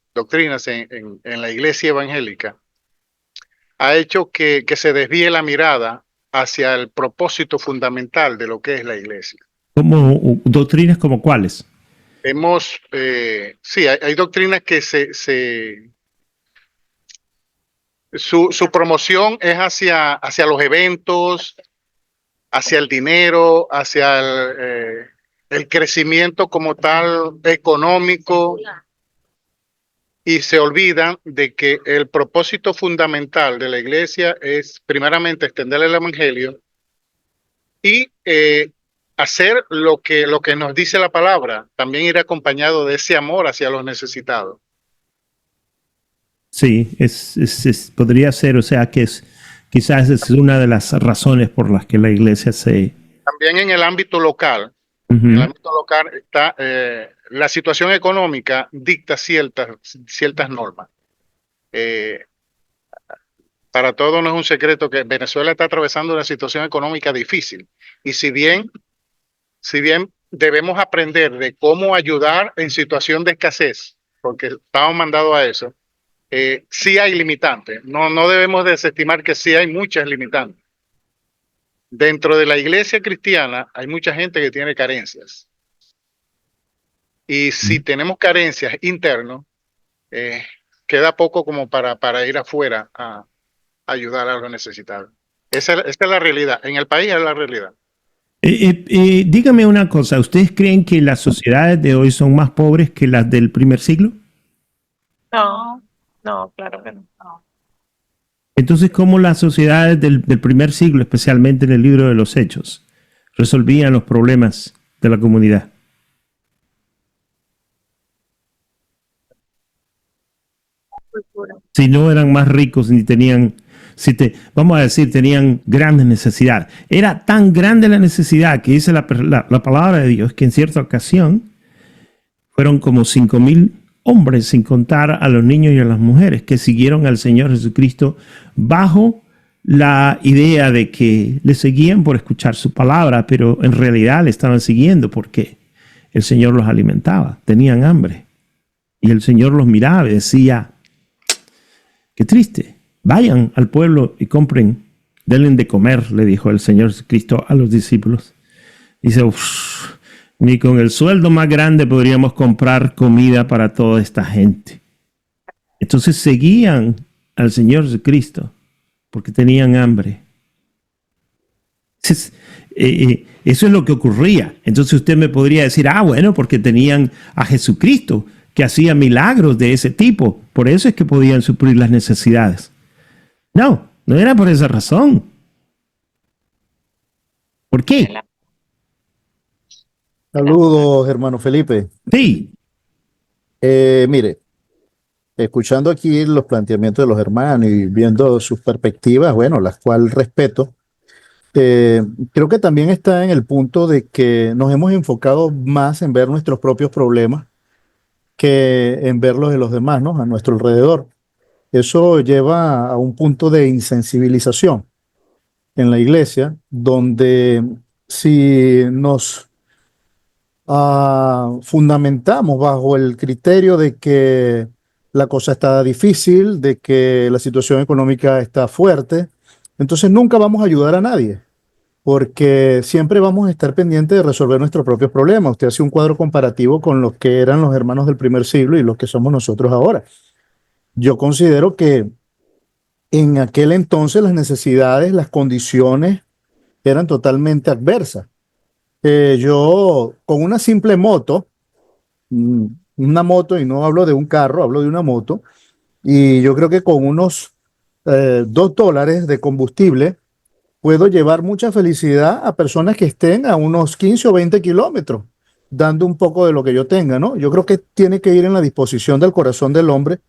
en la iglesia evangélica ha hecho que se desvíe la mirada hacia el propósito fundamental de lo que es la iglesia. ¿Como doctrinas como cuáles? Sí, hay doctrinas que su promoción es hacia los eventos, hacia el dinero, hacia el crecimiento como tal económico, y se olvidan de que el propósito fundamental de la iglesia es primeramente extender el evangelio y hacer lo que nos dice la palabra, también ir acompañado de ese amor hacia los necesitados. Sí, podría ser, o sea que quizás es una de las razones por las que la iglesia se... También en el ámbito local, en el ámbito local está, la situación económica dicta ciertas normas. Para todos no es un secreto que Venezuela está atravesando una situación económica difícil. Y si bien debemos aprender de cómo ayudar en situación de escasez, porque estamos mandados a eso, sí hay limitantes. No debemos desestimar que sí hay muchas limitantes. Dentro de la iglesia cristiana hay mucha gente que tiene carencias. Y si tenemos carencias internas, queda poco como para ir afuera a ayudar a los necesitados. Esta es la realidad. En el país es la realidad. Dígame una cosa, ¿ustedes creen que las sociedades de hoy son más pobres que las del primer siglo? No, claro que no. Entonces, ¿cómo las sociedades del primer siglo, especialmente en el libro de los Hechos, resolvían los problemas de la comunidad? Si no eran más ricos ni tenían, vamos a decir, tenían grandes necesidades. Era tan grande la necesidad que dice la palabra de Dios que en cierta ocasión fueron como 5,000 hombres, sin contar a los niños y a las mujeres, que siguieron al Señor Jesucristo bajo la idea de que le seguían por escuchar su palabra, pero en realidad le estaban siguiendo porque el Señor los alimentaba, tenían hambre. Y el Señor los miraba y decía, qué triste, vayan al pueblo y compren, denle de comer, le dijo el Señor Jesucristo a los discípulos. Dice, ni con el sueldo más grande podríamos comprar comida para toda esta gente. Entonces seguían al Señor Jesucristo porque tenían hambre. Entonces, eso es lo que ocurría. Entonces usted me podría decir, bueno, porque tenían a Jesucristo que hacía milagros de ese tipo. Por eso es que podían suplir las necesidades. No era por esa razón. ¿Por qué? Saludos, hermano Felipe. Sí. Mire, escuchando aquí los planteamientos de los hermanos y viendo sus perspectivas, bueno, las cuales respeto, creo que también está en el punto de que nos hemos enfocado más en ver nuestros propios problemas que en ver los de los demás, ¿no? A nuestro alrededor. Eso lleva a un punto de insensibilización en la iglesia, donde si nos fundamentamos bajo el criterio de que la cosa está difícil, de que la situación económica está fuerte, entonces nunca vamos a ayudar a nadie, porque siempre vamos a estar pendientes de resolver nuestros propios problemas. Usted hace un cuadro comparativo con los que eran los hermanos del primer siglo y los que somos nosotros ahora. Yo considero que en aquel entonces las necesidades, las condiciones eran totalmente adversas. Yo con una simple moto, una moto, y no hablo de un carro, hablo de una moto, y yo creo que con unos $2 de combustible puedo llevar mucha felicidad a personas que estén a unos 15 o 20 kilómetros, dando un poco de lo que yo tenga, ¿no? Yo creo que tiene que ir en la disposición del corazón del hombre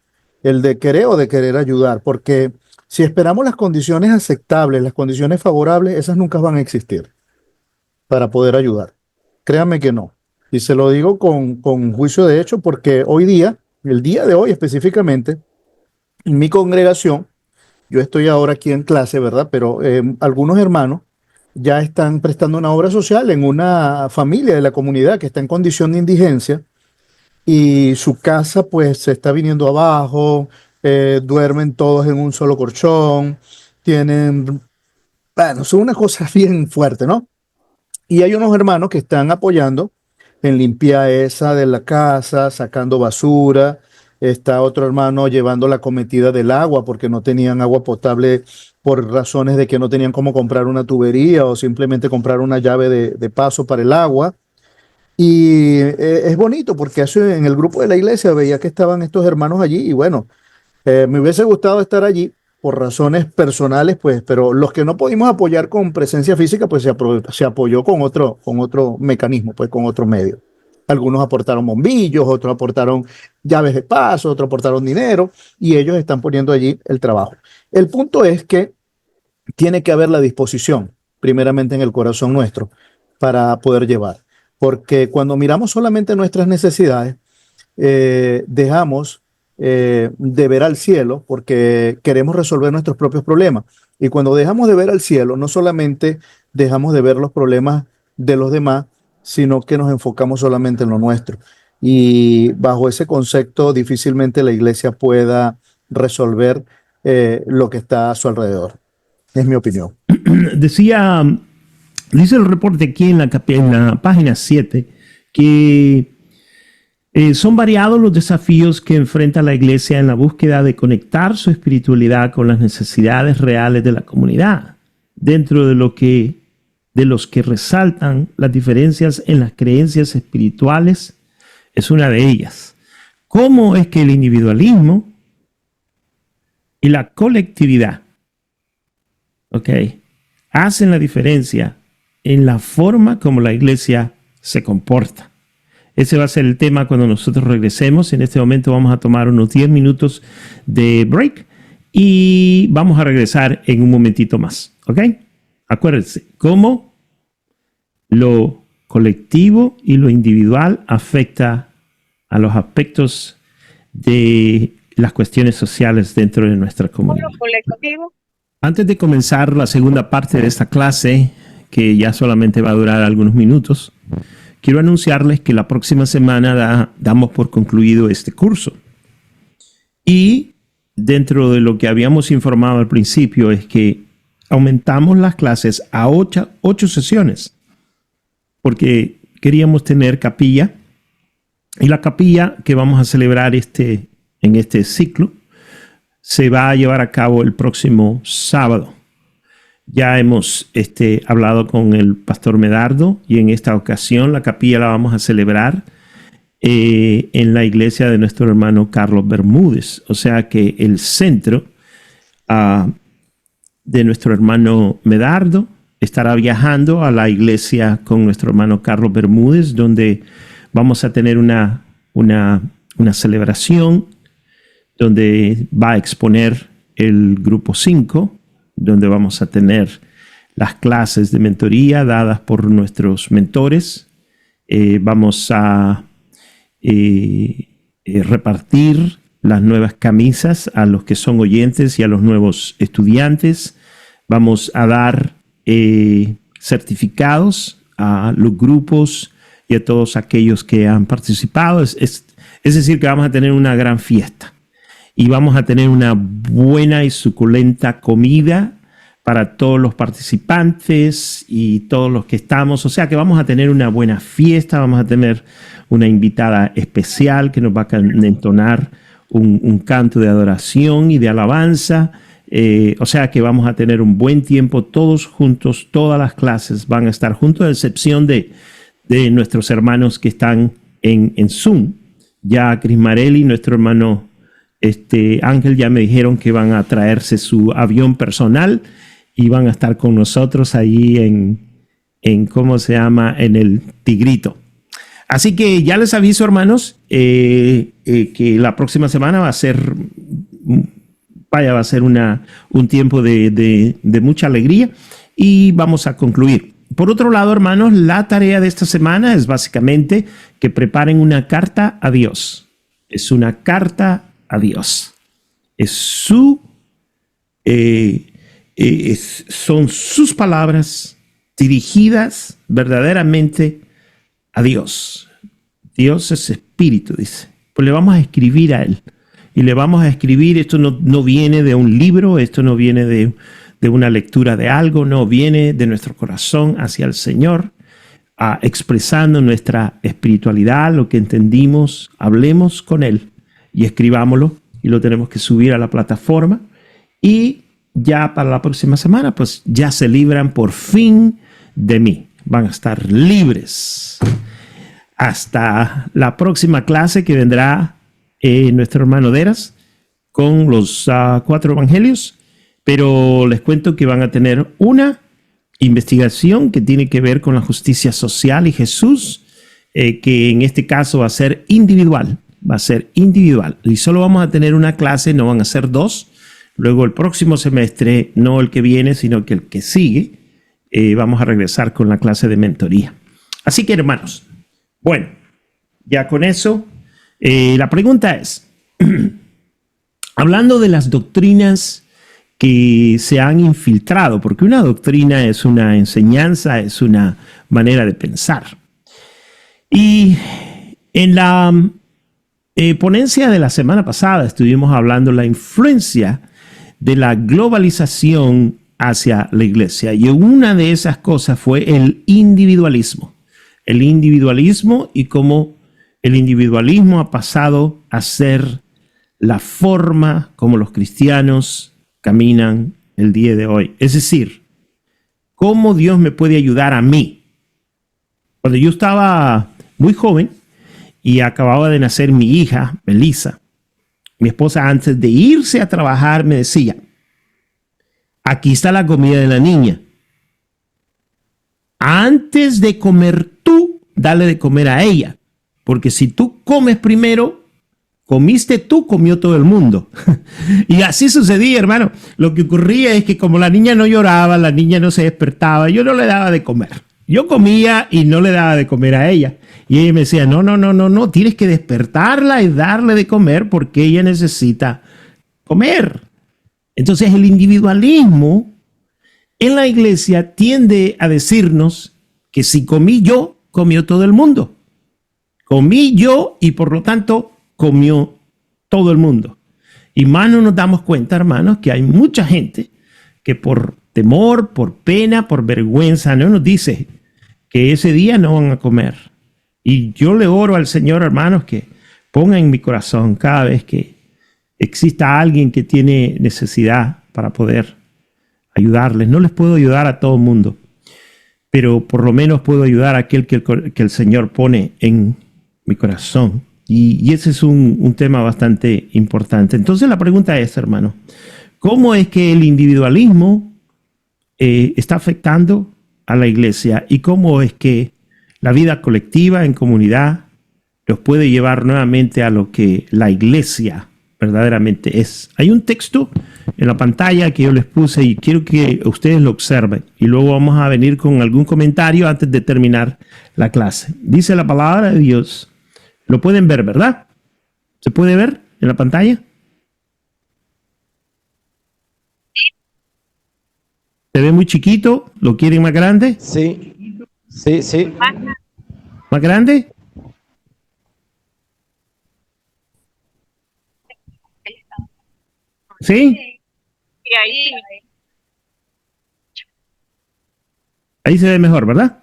el de querer o de querer ayudar, porque si esperamos las condiciones aceptables, las condiciones favorables, esas nunca van a existir para poder ayudar. Créanme que no. Y se lo digo con juicio de hecho, porque hoy día, el día de hoy específicamente, en mi congregación, yo estoy ahora aquí en clase, ¿verdad? Pero algunos hermanos ya están prestando una obra social en una familia de la comunidad que está en condición de indigencia y su casa pues se está viniendo abajo, duermen todos en un solo colchón, tienen, bueno, son una cosa bien fuerte, ¿no? Y hay unos hermanos que están apoyando en limpieza de la casa, sacando basura. Está otro hermano llevando la cometida del agua porque no tenían agua potable por razones de que no tenían cómo comprar una tubería o simplemente comprar una llave de paso para el agua. Y es bonito porque en el grupo de la iglesia veía que estaban estos hermanos allí y bueno, me hubiese gustado estar allí por razones personales, pues, pero los que no pudimos apoyar con presencia física, pues se apoyó con otro mecanismo, pues con otro medio. Algunos aportaron bombillos, otros aportaron llaves de paso, otros aportaron dinero y ellos están poniendo allí el trabajo. El punto es que tiene que haber la disposición, primeramente en el corazón nuestro, para poder llevar. Porque cuando miramos solamente nuestras necesidades, dejamos de ver al cielo porque queremos resolver nuestros propios problemas. Y cuando dejamos de ver al cielo, no solamente dejamos de ver los problemas de los demás, sino que nos enfocamos solamente en lo nuestro. Y bajo ese concepto, difícilmente la iglesia pueda resolver lo que está a su alrededor. Es mi opinión. Dice el reporte aquí en la página 7 que son variados los desafíos que enfrenta la iglesia en la búsqueda de conectar su espiritualidad con las necesidades reales de la comunidad. Dentro de los que resaltan las diferencias en las creencias espirituales, es una de ellas. ¿Cómo es que el individualismo y la colectividad, hacen la diferencia en la forma como la iglesia se comporta? Ese va a ser el tema cuando nosotros regresemos. En este momento vamos a tomar unos 10 minutos de break y vamos a regresar en un momentito más. ¿Ok? Acuérdense, cómo lo colectivo y lo individual afecta a los aspectos de las cuestiones sociales dentro de nuestra comunidad. Antes de comenzar la segunda parte de esta clase, que ya solamente va a durar algunos minutos, quiero anunciarles que la próxima semana damos por concluido este curso. Y dentro de lo que habíamos informado al principio es que aumentamos las clases a 8 sesiones, porque queríamos tener capilla. Y la capilla que vamos a celebrar en este ciclo se va a llevar a cabo el próximo sábado. Ya hemos hablado con el pastor Medardo y en esta ocasión la capilla la vamos a celebrar en la iglesia de nuestro hermano Carlos Bermúdez. O sea que el centro de nuestro hermano Medardo estará viajando a la iglesia con nuestro hermano Carlos Bermúdez, donde vamos a tener una celebración donde va a exponer el grupo 5, donde vamos a tener las clases de mentoría dadas por nuestros mentores. Vamos a repartir las nuevas camisas a los que son oyentes y a los nuevos estudiantes. Vamos a dar certificados a los grupos y a todos aquellos que han participado. Es decir, que vamos a tener una gran fiesta. Y vamos a tener una buena y suculenta comida para todos los participantes y todos los que estamos. O sea que vamos a tener una buena fiesta, vamos a tener una invitada especial que nos va a entonar un canto de adoración y de alabanza. O sea que vamos a tener un buen tiempo todos juntos, todas las clases van a estar juntos, a excepción de nuestros hermanos que están en Zoom. Ya Cris Marelli, nuestro hermano Ángel, ya me dijeron que van a traerse su avión personal y van a estar con nosotros ahí en ¿cómo se llama? En el Tigrito. Así que ya les aviso, hermanos, que la próxima semana va a ser un tiempo de mucha alegría y vamos a concluir. Por otro lado, hermanos, la tarea de esta semana es básicamente que preparen una carta a Dios. Es una carta a Dios. Son sus palabras dirigidas verdaderamente a Dios. Dios es espíritu, dice. Pues le vamos a escribir a Él. Y le vamos a escribir, esto no viene de un libro, esto no viene de una lectura de algo, no, viene de nuestro corazón hacia el Señor, expresando nuestra espiritualidad, lo que entendimos, hablemos con Él y escribámoslo, y lo tenemos que subir a la plataforma, y ya para la próxima semana, pues ya se libran por fin de mí, van a estar libres. Hasta la próxima clase que vendrá nuestro hermano Deras con los 4 evangelios. Pero les cuento que van a tener una investigación que tiene que ver con la justicia social y Jesús, que en este caso va a ser individual. Va a ser individual. Y solo vamos a tener una clase, no van a ser 2. Luego el próximo semestre, no el que viene, sino que el que sigue, vamos a regresar con la clase de mentoría. Así que, hermanos, bueno, ya con eso, la pregunta es, hablando de las doctrinas que se han infiltrado, porque una doctrina es una enseñanza, es una manera de pensar. Y en la ponencia de la semana pasada estuvimos hablando de la influencia de la globalización hacia la iglesia. Y una de esas cosas fue el individualismo. El individualismo y cómo el individualismo ha pasado a ser la forma como los cristianos caminan el día de hoy. Es decir, ¿cómo Dios me puede ayudar a mí? Cuando yo estaba muy joven y acababa de nacer mi hija, Melissa, mi esposa, antes de irse a trabajar, me decía, aquí está la comida de la niña. Antes de comer tú, dale de comer a ella. Porque si tú comes primero, comiste tú, comió todo el mundo. Y así sucedía, hermano. Lo que ocurría es que como la niña no lloraba, la niña no se despertaba, yo no le daba de comer. Yo comía y no le daba de comer a ella. Y ella me decía, no, tienes que despertarla y darle de comer porque ella necesita comer. Entonces el individualismo en la iglesia tiende a decirnos que si comí yo, comió todo el mundo. Comí yo y por lo tanto comió todo el mundo. Y más no nos damos cuenta, hermanos, que hay mucha gente que por temor, por pena, por vergüenza, no nos dice que ese día no van a comer. Y yo le oro al Señor, hermanos, que ponga en mi corazón cada vez que exista alguien que tiene necesidad para poder ayudarles. No les puedo ayudar a todo el mundo, pero por lo menos puedo ayudar a aquel que el Señor pone en mi corazón. Y ese es un tema bastante importante. Entonces la pregunta es, hermano, ¿cómo es que el individualismo está afectando a la iglesia? ¿Y cómo es que la vida colectiva en comunidad los puede llevar nuevamente a lo que la iglesia verdaderamente es? Hay un texto en la pantalla que yo les puse y quiero que ustedes lo observen. Y luego vamos a venir con algún comentario antes de terminar la clase. Dice la palabra de Dios. Lo pueden ver, ¿verdad? ¿Se puede ver en la pantalla? ¿Se ve muy chiquito? ¿Lo quieren más grande? Sí. ¿Más grande? ¿Sí? Y ahí, Ahí se ve mejor, ¿verdad?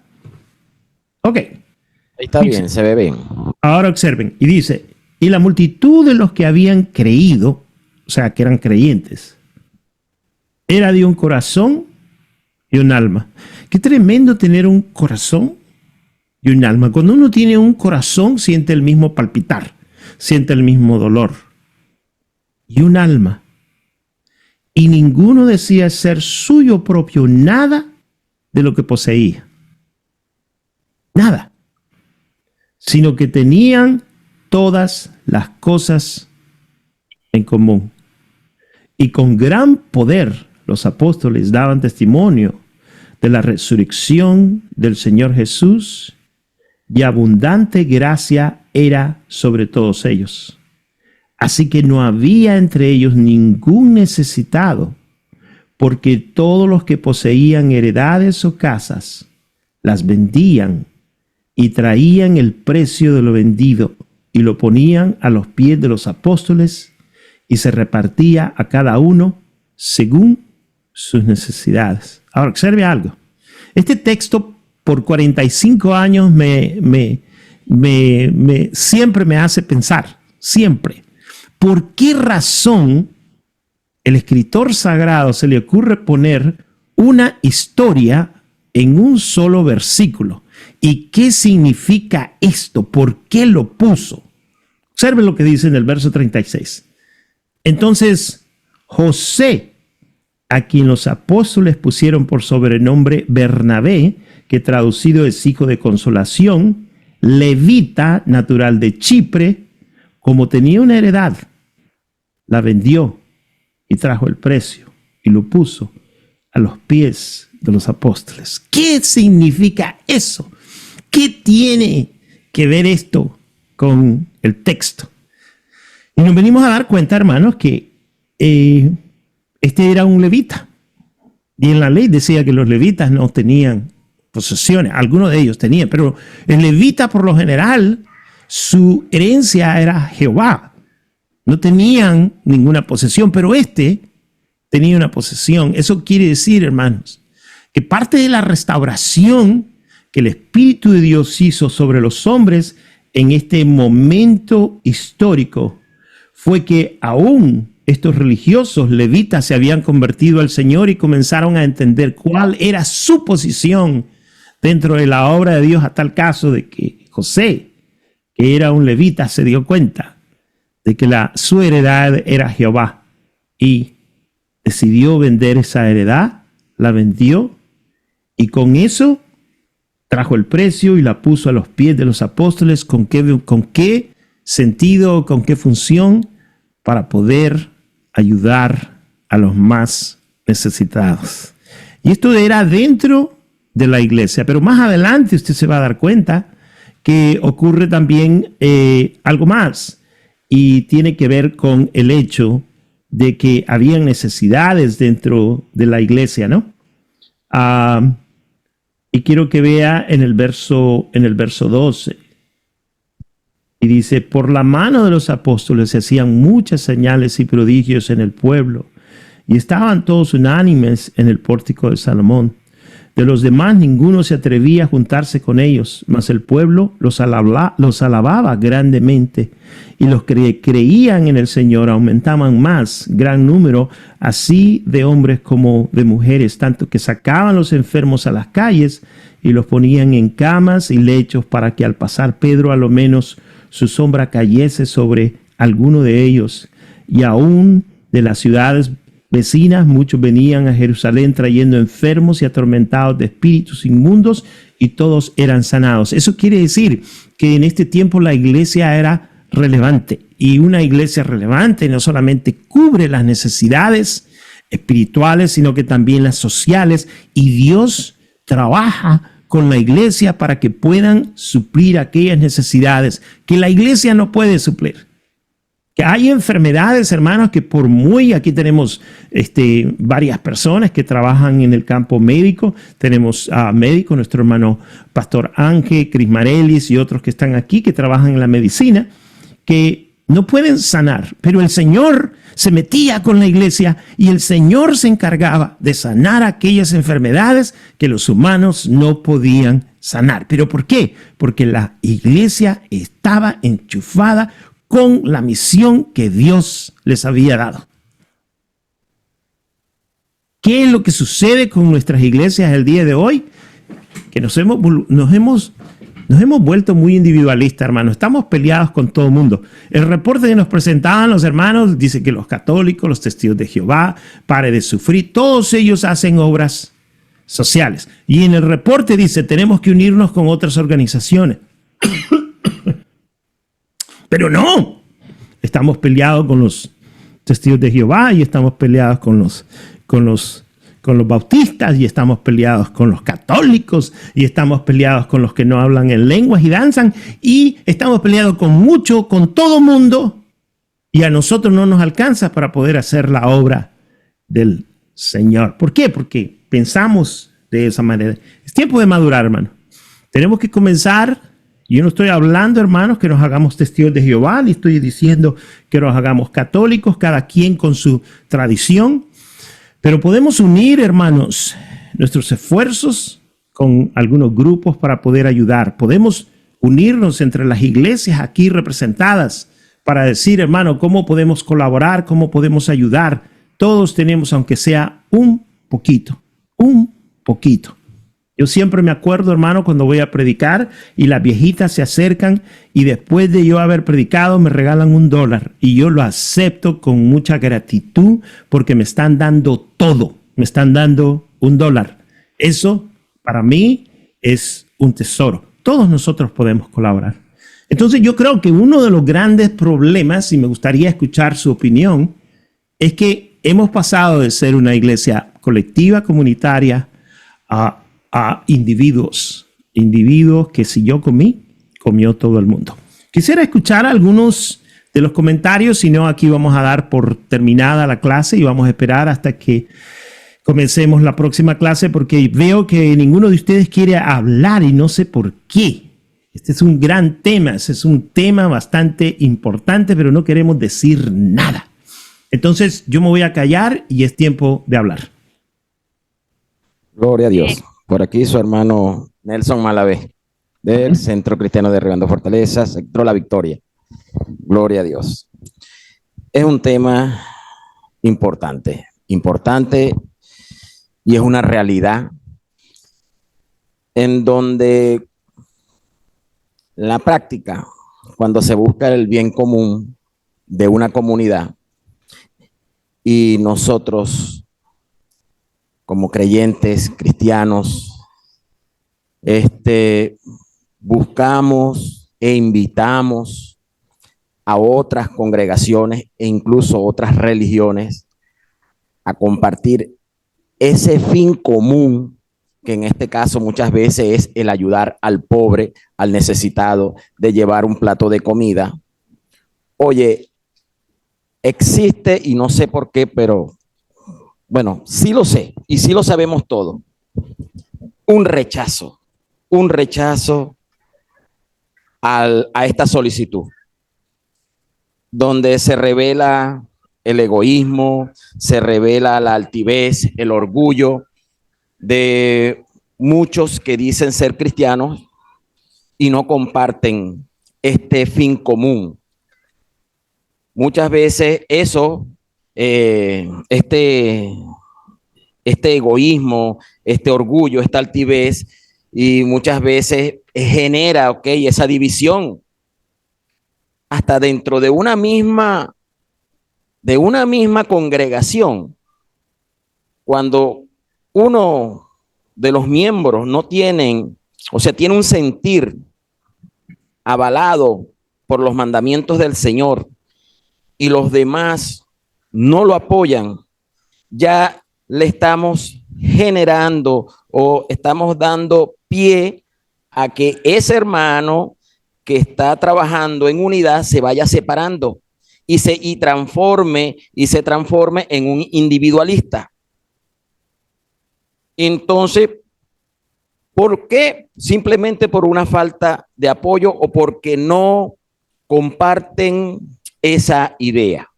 Ok. Ahí está bien, se ve bien. Ahora observen. Y dice, y la multitud de los que habían creído, o sea, que eran creyentes, era de un corazón y un alma. Qué tremendo tener un corazón y un alma. Cuando uno tiene un corazón, siente el mismo palpitar, siente el mismo dolor. Y un alma. y ninguno decía ser suyo propio nada de lo que poseía. Nada. Sino que tenían todas las cosas en común. Y con gran poder los apóstoles daban testimonio de la resurrección del Señor Jesús, y abundante gracia era sobre todos ellos. Así que no había entre ellos ningún necesitado, porque todos los que poseían heredades o casas las vendían y traían el precio de lo vendido y lo ponían a los pies de los apóstoles, y se repartía a cada uno según sus necesidades. Ahora, observe algo. Este texto por 45 años siempre me hace pensar, siempre, ¿por qué razón el escritor sagrado se le ocurre poner una historia en un solo versículo? ¿Y qué significa esto? ¿Por qué lo puso? Observe lo que dice en el verso 36. Entonces, José, a quien los apóstoles pusieron por sobrenombre Bernabé, que traducido es hijo de consolación, levita, natural de Chipre, como tenía una heredad, la vendió y trajo el precio y lo puso a los pies de los apóstoles. ¿Qué significa eso? ¿Qué tiene que ver esto con el texto? Y nos venimos a dar cuenta, hermanos, que este era un levita. Y en la ley decía que los levitas no tenían posesiones. Algunos de ellos tenían, pero el levita por lo general, su herencia era Jehová. No tenían ninguna posesión, pero este tenía una posesión. Eso quiere decir, hermanos, que parte de la restauración que el Espíritu de Dios hizo sobre los hombres en este momento histórico fue que aún estos religiosos levitas se habían convertido al Señor y comenzaron a entender cuál era su posición dentro de la obra de Dios, a tal caso de que José, que era un levita, se dio cuenta de que su heredad era Jehová y decidió vender esa heredad, la vendió y con eso trajo el precio y la puso a los pies de los apóstoles. ¿Con qué sentido, con qué función? Para poder ayudar a los más necesitados. Y esto era dentro de la iglesia, pero más adelante usted se va a dar cuenta que ocurre también algo más, y tiene que ver con el hecho de que habían necesidades dentro de la iglesia, ¿no? Y quiero que vea en el verso 12. Y dice, por la mano de los apóstoles se hacían muchas señales y prodigios en el pueblo, y estaban todos unánimes en el pórtico de Salomón. De los demás ninguno se atrevía a juntarse con ellos, mas el pueblo los alababa grandemente, y los que creían en el Señor aumentaban más, gran número, así de hombres como de mujeres, tanto que sacaban los enfermos a las calles y los ponían en camas y lechos, para que al pasar Pedro a lo menos su sombra cayese sobre alguno de ellos. Y aún de las ciudades vecinas muchos venían a Jerusalén trayendo enfermos y atormentados de espíritus inmundos, y todos eran sanados. Eso quiere decir que en este tiempo la iglesia era relevante, y una iglesia relevante no solamente cubre las necesidades espirituales, sino que también las sociales, y Dios trabaja con la iglesia para que puedan suplir aquellas necesidades que la iglesia no puede suplir. Que hay enfermedades, hermanos, que por muy, aquí tenemos varias personas que trabajan en el campo médico. Tenemos a médicos, nuestro hermano Pastor Ángel, Cris Marelis y otros que están aquí, que trabajan en la medicina, que no pueden sanar, pero el Señor se metía con la iglesia y el Señor se encargaba de sanar aquellas enfermedades que los humanos no podían sanar. ¿Pero por qué? Porque la iglesia estaba enchufada con la misión que Dios les había dado. ¿Qué es lo que sucede con nuestras iglesias el día de hoy? Que nos hemos Nos hemos vuelto muy individualistas, hermanos. Estamos peleados con todo el mundo. El reporte que nos presentaban los hermanos dice que los católicos, los testigos de Jehová, Pare de Sufrir, todos ellos hacen obras sociales. Y en el reporte dice, tenemos que unirnos con otras organizaciones. Pero no, estamos peleados con los testigos de Jehová y estamos peleados con los bautistas y estamos peleados con los católicos y estamos peleados con los que no hablan en lenguas y danzan y estamos peleados con todo mundo, y a nosotros no nos alcanza para poder hacer la obra del Señor. ¿Por qué? Porque pensamos de esa manera. Es tiempo de madurar, hermano. Tenemos que comenzar. Yo no estoy hablando, hermanos, que nos hagamos testigos de Jehová, ni estoy diciendo que nos hagamos católicos, cada quien con su tradición. Pero podemos unir, hermanos, nuestros esfuerzos con algunos grupos para poder ayudar. Podemos unirnos entre las iglesias aquí representadas para decir, hermano, cómo podemos colaborar, cómo podemos ayudar. Todos tenemos, aunque sea un poquito. Yo siempre me acuerdo, hermano, cuando voy a predicar y las viejitas se acercan y después de yo haber predicado me regalan $1 y yo lo acepto con mucha gratitud porque me están dando todo, me están dando $1. Eso para mí es un tesoro. Todos nosotros podemos colaborar. Entonces yo creo que uno de los grandes problemas, y me gustaría escuchar su opinión, es que hemos pasado de ser una iglesia colectiva, comunitaria, a individuos que si yo comí, comió todo el mundo. Quisiera escuchar algunos de los comentarios, si no aquí vamos a dar por terminada la clase y vamos a esperar hasta que comencemos la próxima clase porque veo que ninguno de ustedes quiere hablar y no sé por qué. Este es un gran tema, este es un tema bastante importante, pero no queremos decir nada. Entonces yo me voy a callar y es tiempo de hablar. Gloria a Dios. Por aquí su hermano Nelson Malavé, del Centro Cristiano de Derribando Fortalezas, sector La Victoria. Gloria a Dios. Es un tema importante y es una realidad en donde la práctica, cuando se busca el bien común de una comunidad y nosotros como creyentes cristianos, buscamos e invitamos a otras congregaciones e incluso otras religiones a compartir ese fin común, que en este caso muchas veces es el ayudar al pobre, al necesitado, de llevar un plato de comida. Oye, existe, y no sé por qué, pero bueno, sí lo sé y sí lo sabemos todo, un rechazo a esta solicitud, donde se revela el egoísmo, se revela la altivez, el orgullo de muchos que dicen ser cristianos y no comparten este fin común. Muchas veces eso, este egoísmo, este orgullo, esta altivez, y muchas veces genera, esa división hasta dentro de una misma congregación. Cuando uno de los miembros no tiene un sentir avalado por los mandamientos del Señor y los demás no lo apoyan, ya le estamos generando o estamos dando pie a que ese hermano que está trabajando en unidad se vaya separando y se transforme en un individualista. Entonces, ¿por qué? Simplemente por una falta de apoyo o porque no comparten esa idea.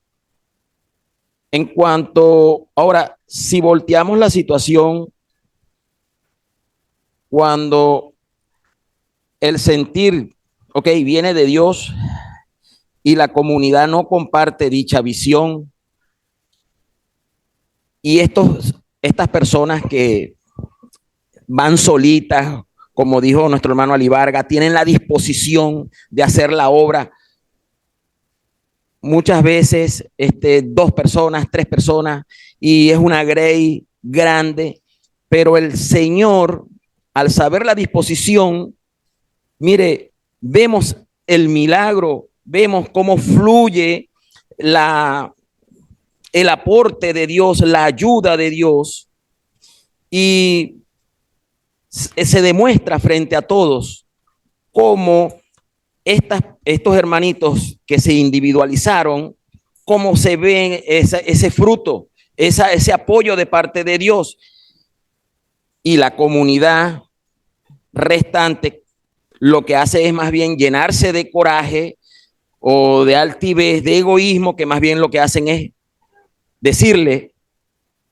En cuanto, ahora, si volteamos la situación, cuando el sentir, viene de Dios y la comunidad no comparte dicha visión, y estas personas que van solitas como dijo nuestro hermano Alibarga, tienen la disposición de hacer la obra. Muchas veces 2 personas, 3 personas, y es una grey grande, pero el Señor, al saber la disposición, mire, vemos el milagro, vemos cómo fluye el aporte de Dios, la ayuda de Dios, y se demuestra frente a todos cómo estos hermanitos que se individualizaron, cómo se ven ese fruto, ese apoyo de parte de Dios. Y la comunidad restante lo que hace es más bien llenarse de coraje o de altivez, de egoísmo, que más bien lo que hacen es decirle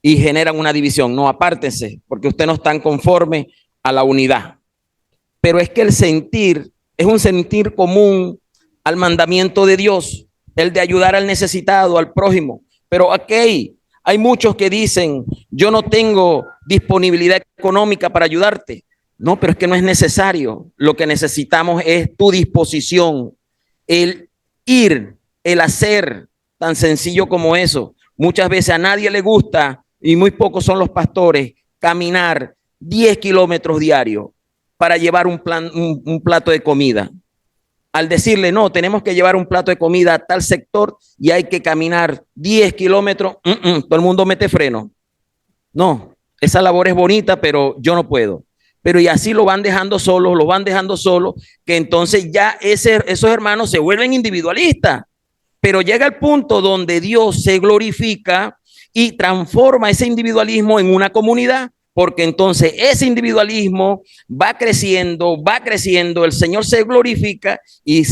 y generan una división. No, apártense, porque ustedes no están conformes a la unidad. Pero es que el sentir es un sentir común al mandamiento de Dios, el de ayudar al necesitado, al prójimo. Pero aquí hay muchos que dicen, yo no tengo disponibilidad económica para ayudarte. No, pero es que no es necesario. Lo que necesitamos es tu disposición, el ir, el hacer, tan sencillo como eso. Muchas veces a nadie le gusta, y muy pocos son los pastores, caminar 10 kilómetros diarios para llevar un plato de comida. Al decirle, no, tenemos que llevar un plato de comida a tal sector y hay que caminar 10 kilómetros, todo el mundo mete freno. No, esa labor es bonita, pero yo no puedo. Pero y así lo van dejando solos, que entonces ya esos hermanos se vuelven individualistas. Pero llega el punto donde Dios se glorifica y transforma ese individualismo en una comunidad, porque entonces ese individualismo va creciendo, el Señor se glorifica y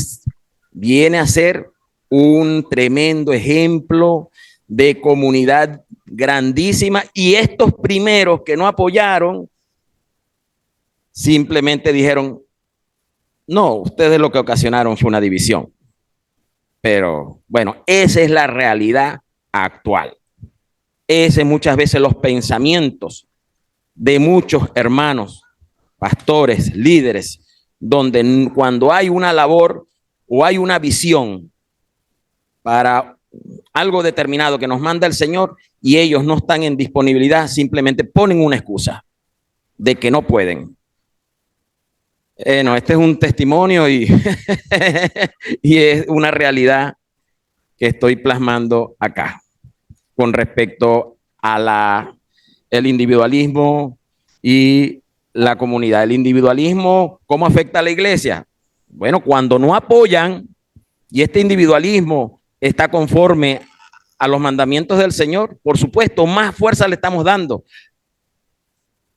viene a ser un tremendo ejemplo de comunidad grandísima. Y estos primeros que no apoyaron, simplemente dijeron, no, ustedes lo que ocasionaron fue una división. Pero bueno, esa es la realidad actual. Ese muchas veces los pensamientos de muchos hermanos, pastores, líderes, donde cuando hay una labor o hay una visión para algo determinado que nos manda el Señor y ellos no están en disponibilidad, simplemente ponen una excusa de que no pueden. No, este es un testimonio y, y es una realidad que estoy plasmando acá con respecto a el individualismo y la comunidad. El individualismo, ¿cómo afecta a la iglesia? Bueno, cuando no apoyan y este individualismo está conforme a los mandamientos del Señor, por supuesto, más fuerza le estamos dando.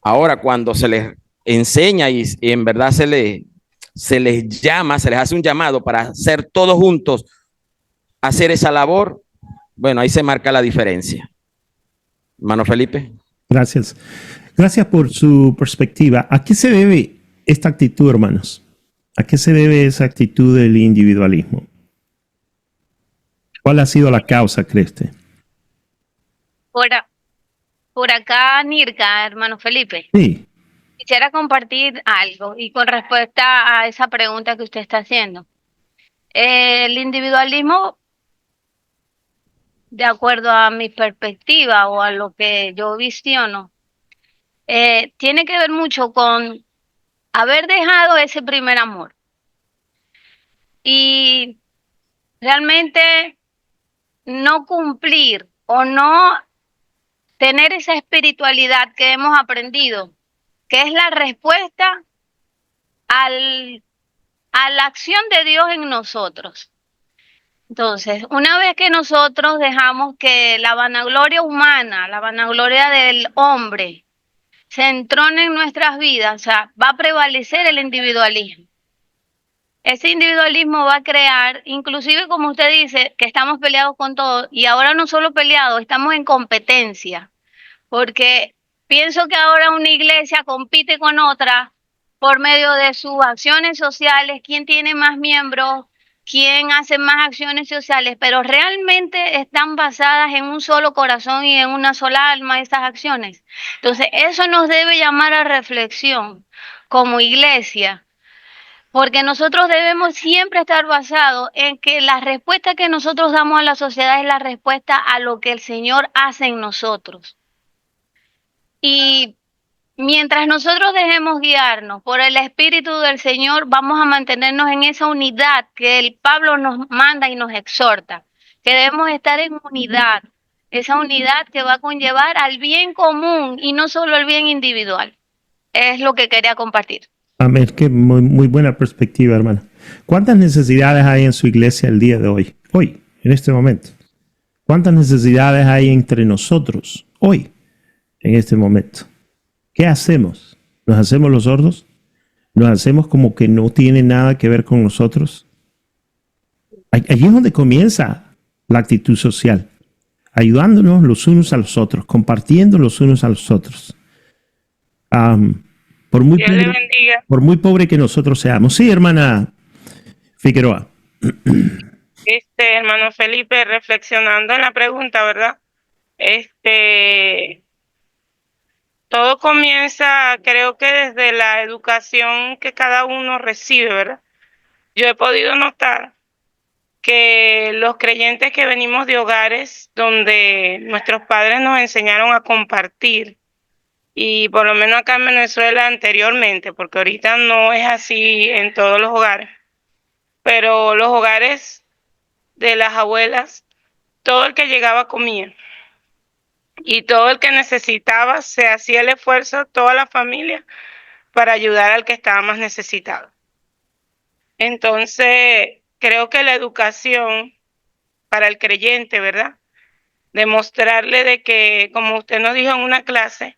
Ahora, cuando se les enseña y en verdad se les llama, se les hace un llamado para hacer todos juntos, hacer esa labor, bueno, ahí se marca la diferencia. Hermano Felipe. Gracias. Gracias por su perspectiva. ¿A qué se debe esta actitud, hermanos? ¿A qué se debe esa actitud del individualismo? ¿Cuál ha sido la causa, cree usted? Por acá, Nirka, hermano Felipe. Sí. Quisiera compartir algo y con respuesta a esa pregunta que usted está haciendo. El individualismo, de acuerdo a mi perspectiva o a lo que yo visiono, tiene que ver mucho con haber dejado ese primer amor. Y realmente no cumplir o no tener esa espiritualidad que hemos aprendido, que es la respuesta a la acción de Dios en nosotros. Entonces, una vez que nosotros dejamos que la vanagloria humana, la vanagloria del hombre, se entrone en nuestras vidas, o sea, va a prevalecer el individualismo. Ese individualismo va a crear, inclusive como usted dice, que estamos peleados con todo, y ahora no solo peleados, estamos en competencia, porque pienso que ahora una iglesia compite con otra por medio de sus acciones sociales, quién tiene más miembros, quién hace más acciones sociales, pero realmente están basadas en un solo corazón y en una sola alma esas acciones. Entonces, eso nos debe llamar a reflexión, como iglesia, porque nosotros debemos siempre estar basados en que la respuesta que nosotros damos a la sociedad es la respuesta a lo que el Señor hace en nosotros. Y mientras nosotros dejemos guiarnos por el Espíritu del Señor, vamos a mantenernos en esa unidad que el Pablo nos manda y nos exhorta, que debemos estar en unidad, esa unidad que va a conllevar al bien común y no solo al bien individual. Es lo que quería compartir. Amén, qué muy buena perspectiva, hermana. ¿Cuántas necesidades hay en su iglesia el día de hoy? Hoy, en este momento. ¿Cuántas necesidades hay entre nosotros hoy, en este momento? ¿Qué hacemos? ¿Nos hacemos los sordos? ¿Nos hacemos como que no tiene nada que ver con nosotros? Allí es donde comienza la actitud social. Ayudándonos los unos a los otros, compartiendo los unos a los otros. Por muy pobre que nosotros seamos. Sí, hermana Figueroa. Hermano Felipe, reflexionando en la pregunta, ¿verdad? Todo comienza, creo que desde la educación que cada uno recibe, ¿verdad? Yo he podido notar que los creyentes que venimos de hogares donde nuestros padres nos enseñaron a compartir, y por lo menos acá en Venezuela anteriormente, porque ahorita no es así en todos los hogares, pero los hogares de las abuelas, todo el que llegaba comía. Y todo el que necesitaba, se hacía el esfuerzo, toda la familia, para ayudar al que estaba más necesitado. Entonces, creo que la educación para el creyente, ¿verdad? Demostrarle de que, como usted nos dijo en una clase,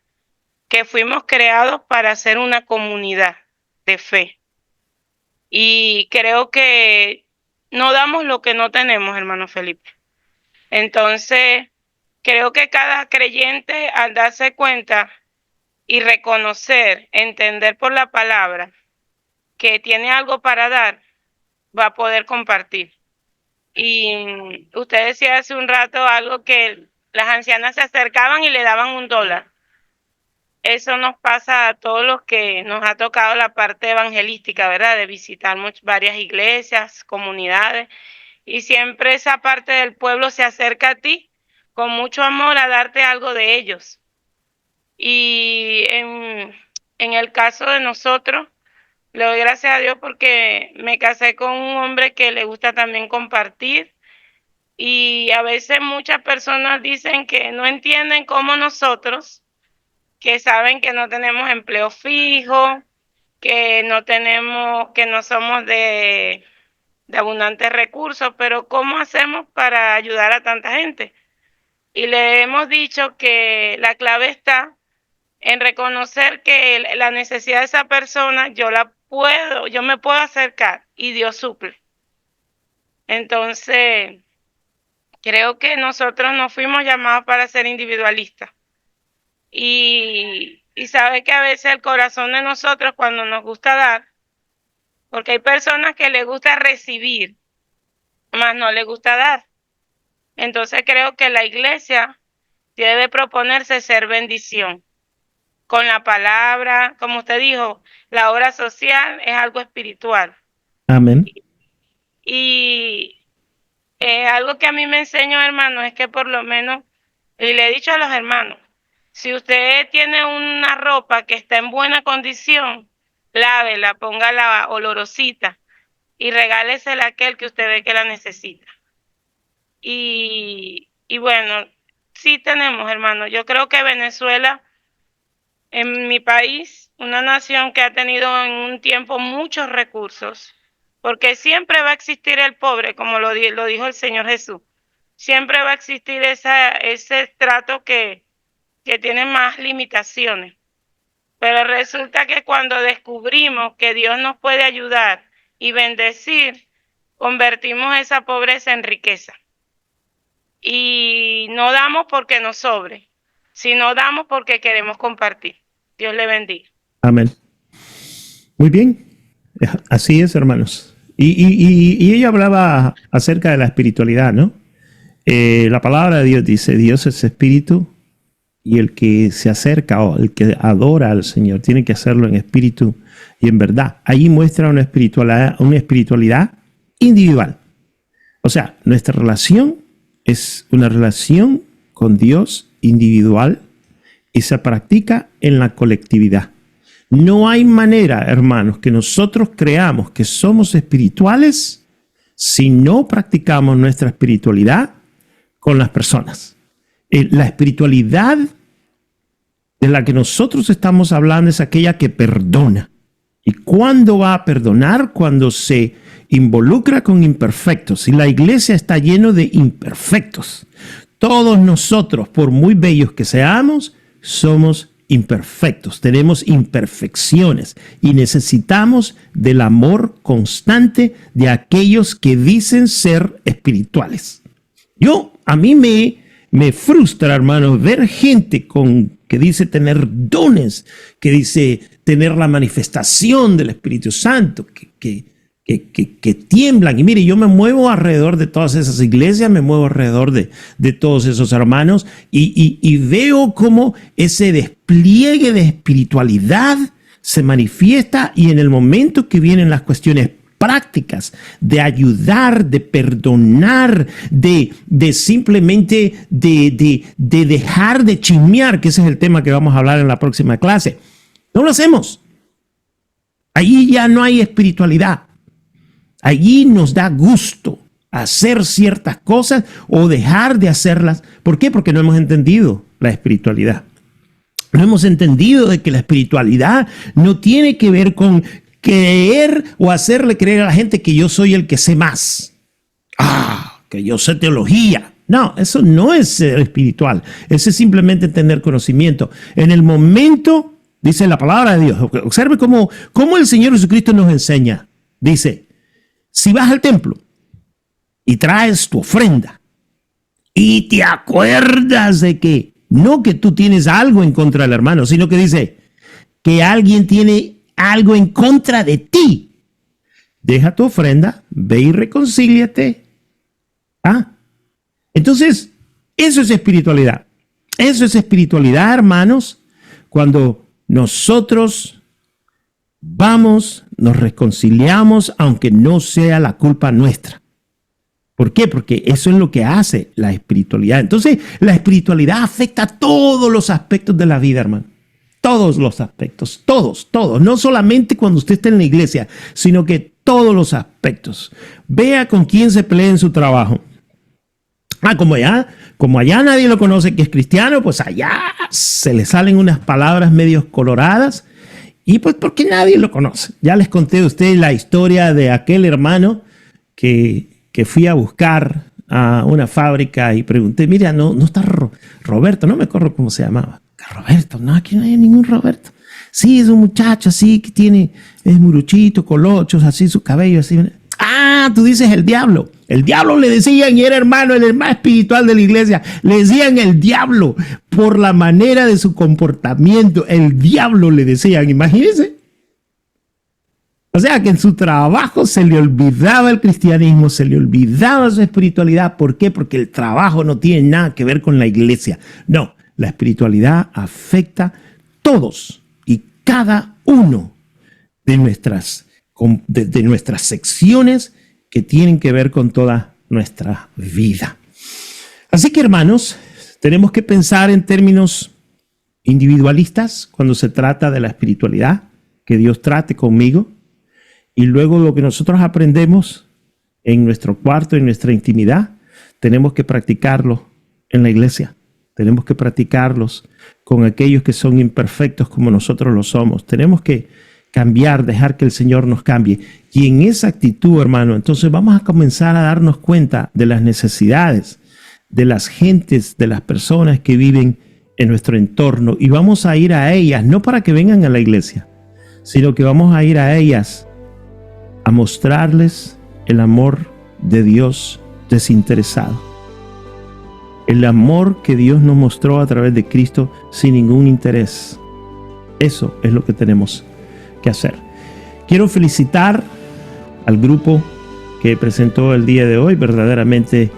que fuimos creados para ser una comunidad de fe. Y creo que no damos lo que no tenemos, hermano Felipe. Entonces, creo que cada creyente, al darse cuenta y reconocer, entender por la palabra que tiene algo para dar, va a poder compartir. Y usted decía hace un rato algo que las ancianas se acercaban y le daban $1. Eso nos pasa a todos los que nos ha tocado la parte evangelística, ¿verdad? De visitar varias iglesias, comunidades, y siempre esa parte del pueblo se acerca a ti con mucho amor a darte algo de ellos. Y en el caso de nosotros, le doy gracias a Dios porque me casé con un hombre que le gusta también compartir, y a veces muchas personas dicen que no entienden cómo nosotros, que saben que no tenemos empleo fijo, que no somos de abundantes recursos, pero ¿cómo hacemos para ayudar a tanta gente? Y le hemos dicho que la clave está en reconocer que la necesidad de esa persona yo me puedo acercar y Dios suple. Entonces, creo que nosotros no fuimos llamados para ser individualistas. Y sabe que a veces el corazón de nosotros, cuando nos gusta dar, porque hay personas que les gusta recibir, más no les gusta dar. Entonces creo que la iglesia debe proponerse ser bendición. Con la palabra, como usted dijo, la obra social es algo espiritual. Amén. Y algo que a mí me enseñó, hermano, es que por lo menos, y le he dicho a los hermanos, si usted tiene una ropa que está en buena condición, lávela, póngala olorosita y regálesela a aquel que usted ve que la necesita. Y bueno, sí tenemos, hermano. Yo creo que Venezuela, en mi país, una nación que ha tenido en un tiempo muchos recursos, porque siempre va a existir el pobre, como lo dijo el Señor Jesús. Siempre va a existir ese estrato que tiene más limitaciones. Pero resulta que cuando descubrimos que Dios nos puede ayudar y bendecir, convertimos esa pobreza en riqueza. Y no damos porque nos sobre, sino damos porque queremos compartir. Dios le bendiga. Amén. Muy bien. Así es, hermanos. Y ella hablaba acerca de la espiritualidad, ¿no? La palabra de Dios dice, Dios es espíritu y el que se acerca o el que adora al Señor tiene que hacerlo en espíritu y en verdad. Ahí muestra una espiritualidad individual. O sea, nuestra relación es una relación con Dios individual y se practica en la colectividad. No hay manera, hermanos, que nosotros creamos que somos espirituales si no practicamos nuestra espiritualidad con las personas. La espiritualidad de la que nosotros estamos hablando es aquella que perdona. ¿Y cuándo va a perdonar? Cuando se involucra con imperfectos. Y la iglesia está llena de imperfectos. Todos nosotros, por muy bellos que seamos, somos imperfectos. Tenemos imperfecciones y necesitamos del amor constante de aquellos que dicen ser espirituales. A mí me frustra, hermano, ver gente que dice tener dones, que dice tener la manifestación del Espíritu Santo, que tiemblan. Y mire, yo me muevo alrededor de todas esas iglesias, me muevo alrededor de todos esos hermanos y veo cómo ese despliegue de espiritualidad se manifiesta, y en el momento que vienen las cuestiones prácticas de ayudar, de perdonar, de simplemente de dejar de chismear, que ese es el tema que vamos a hablar en la próxima clase, no lo hacemos. Allí ya no hay espiritualidad. Allí nos da gusto hacer ciertas cosas o dejar de hacerlas. ¿Por qué? Porque no hemos entendido la espiritualidad. No hemos entendido de que la espiritualidad no tiene que ver con creer o hacerle creer a la gente que yo soy el que sé más. Que yo sé teología. No, eso no es ser espiritual. Eso es simplemente tener conocimiento. En el momento, dice la palabra de Dios, observe cómo el Señor Jesucristo nos enseña. Dice, si vas al templo y traes tu ofrenda y te acuerdas de que no que tú tienes algo en contra del hermano, sino que dice que alguien tiene algo en contra de ti, deja tu ofrenda, ve y reconcíliate. Entonces, eso es espiritualidad. Eso es espiritualidad, hermanos, cuando nosotros vamos, nos reconciliamos, aunque no sea la culpa nuestra. ¿Por qué? Porque eso es lo que hace la espiritualidad. Entonces, la espiritualidad afecta a todos los aspectos de la vida, hermano. Todos los aspectos, todos. No solamente cuando usted está en la iglesia, sino que todos los aspectos. Vea con quién se pelea en su trabajo. Como allá nadie lo conoce que es cristiano, pues allá se le salen unas palabras medio coloradas. Y pues porque nadie lo conoce. Ya les conté a ustedes la historia de aquel hermano que fui a buscar a una fábrica y pregunté, mira, no está Roberto, no me acuerdo cómo se llamaba. Roberto, no, aquí no hay ningún Roberto. Sí, es un muchacho así que es muruchito, colochos, así su cabello así. Tú dices el diablo. El diablo le decían, y era hermano, el más espiritual de la iglesia. Le decían el diablo por la manera de su comportamiento. El diablo le decían, imagínense. O sea que en su trabajo se le olvidaba el cristianismo, se le olvidaba su espiritualidad. ¿Por qué? Porque el trabajo no tiene nada que ver con la iglesia. No, la espiritualidad afecta todos y cada uno de nuestras secciones que tienen que ver con toda nuestra vida. Así que, hermanos, tenemos que pensar en términos individualistas cuando se trata de la espiritualidad, que Dios trate conmigo, y luego lo que nosotros aprendemos en nuestro cuarto, en nuestra intimidad, tenemos que practicarlo en la iglesia. Tenemos que practicarlos con aquellos que son imperfectos como nosotros lo somos. Tenemos que cambiar, dejar que el Señor nos cambie. Y en esa actitud, hermano, entonces vamos a comenzar a darnos cuenta de las necesidades de las gentes, de las personas que viven en nuestro entorno. Y vamos a ir a ellas, no para que vengan a la iglesia, sino que vamos a ir a ellas a mostrarles el amor de Dios desinteresado. El amor que Dios nos mostró a través de Cristo sin ningún interés. Eso es lo que tenemos que hacer. Quiero felicitar al grupo que presentó el día de hoy. Verdaderamente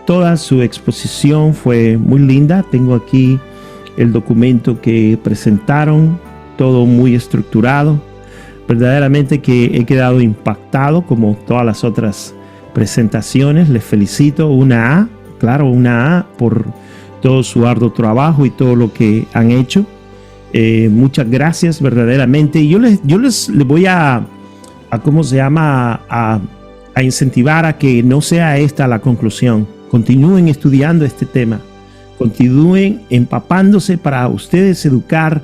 toda su exposición fue muy linda. Tengo aquí el documento que presentaron, todo muy estructurado. Verdaderamente que he quedado impactado como todas las otras presentaciones. Les felicito, una A, claro, una A por todo su arduo trabajo y todo lo que han hecho. Muchas gracias verdaderamente. Y yo les voy a ¿cómo se llama? A incentivar a que no sea esta la conclusión. Continúen estudiando este tema. Continúen empapándose para ustedes educar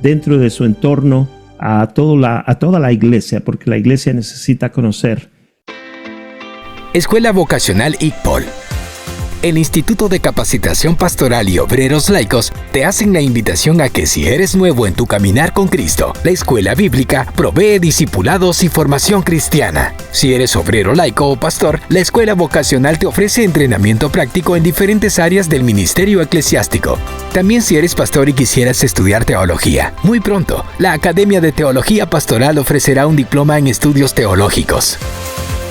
dentro de su entorno a toda la iglesia, porque la iglesia necesita conocer. Escuela Vocacional ICPOL. El Instituto de Capacitación Pastoral y Obreros Laicos te hacen la invitación a que si eres nuevo en tu caminar con Cristo, la escuela bíblica provee discipulados y formación cristiana. Si eres obrero laico o pastor, la escuela vocacional te ofrece entrenamiento práctico en diferentes áreas del ministerio eclesiástico. También si eres pastor y quisieras estudiar teología, muy pronto, la Academia de Teología Pastoral ofrecerá un diploma en estudios teológicos.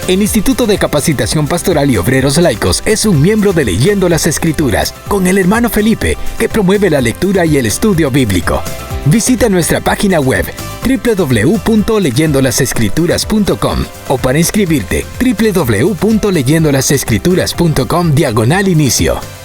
El Instituto de Capacitación Pastoral y Obreros Laicos es un miembro de Leyendo las Escrituras, con el hermano Felipe, que promueve la lectura y el estudio bíblico. Visita nuestra página web www.leyendolasescrituras.com o para inscribirte www.leyendolasescrituras.com/inicio.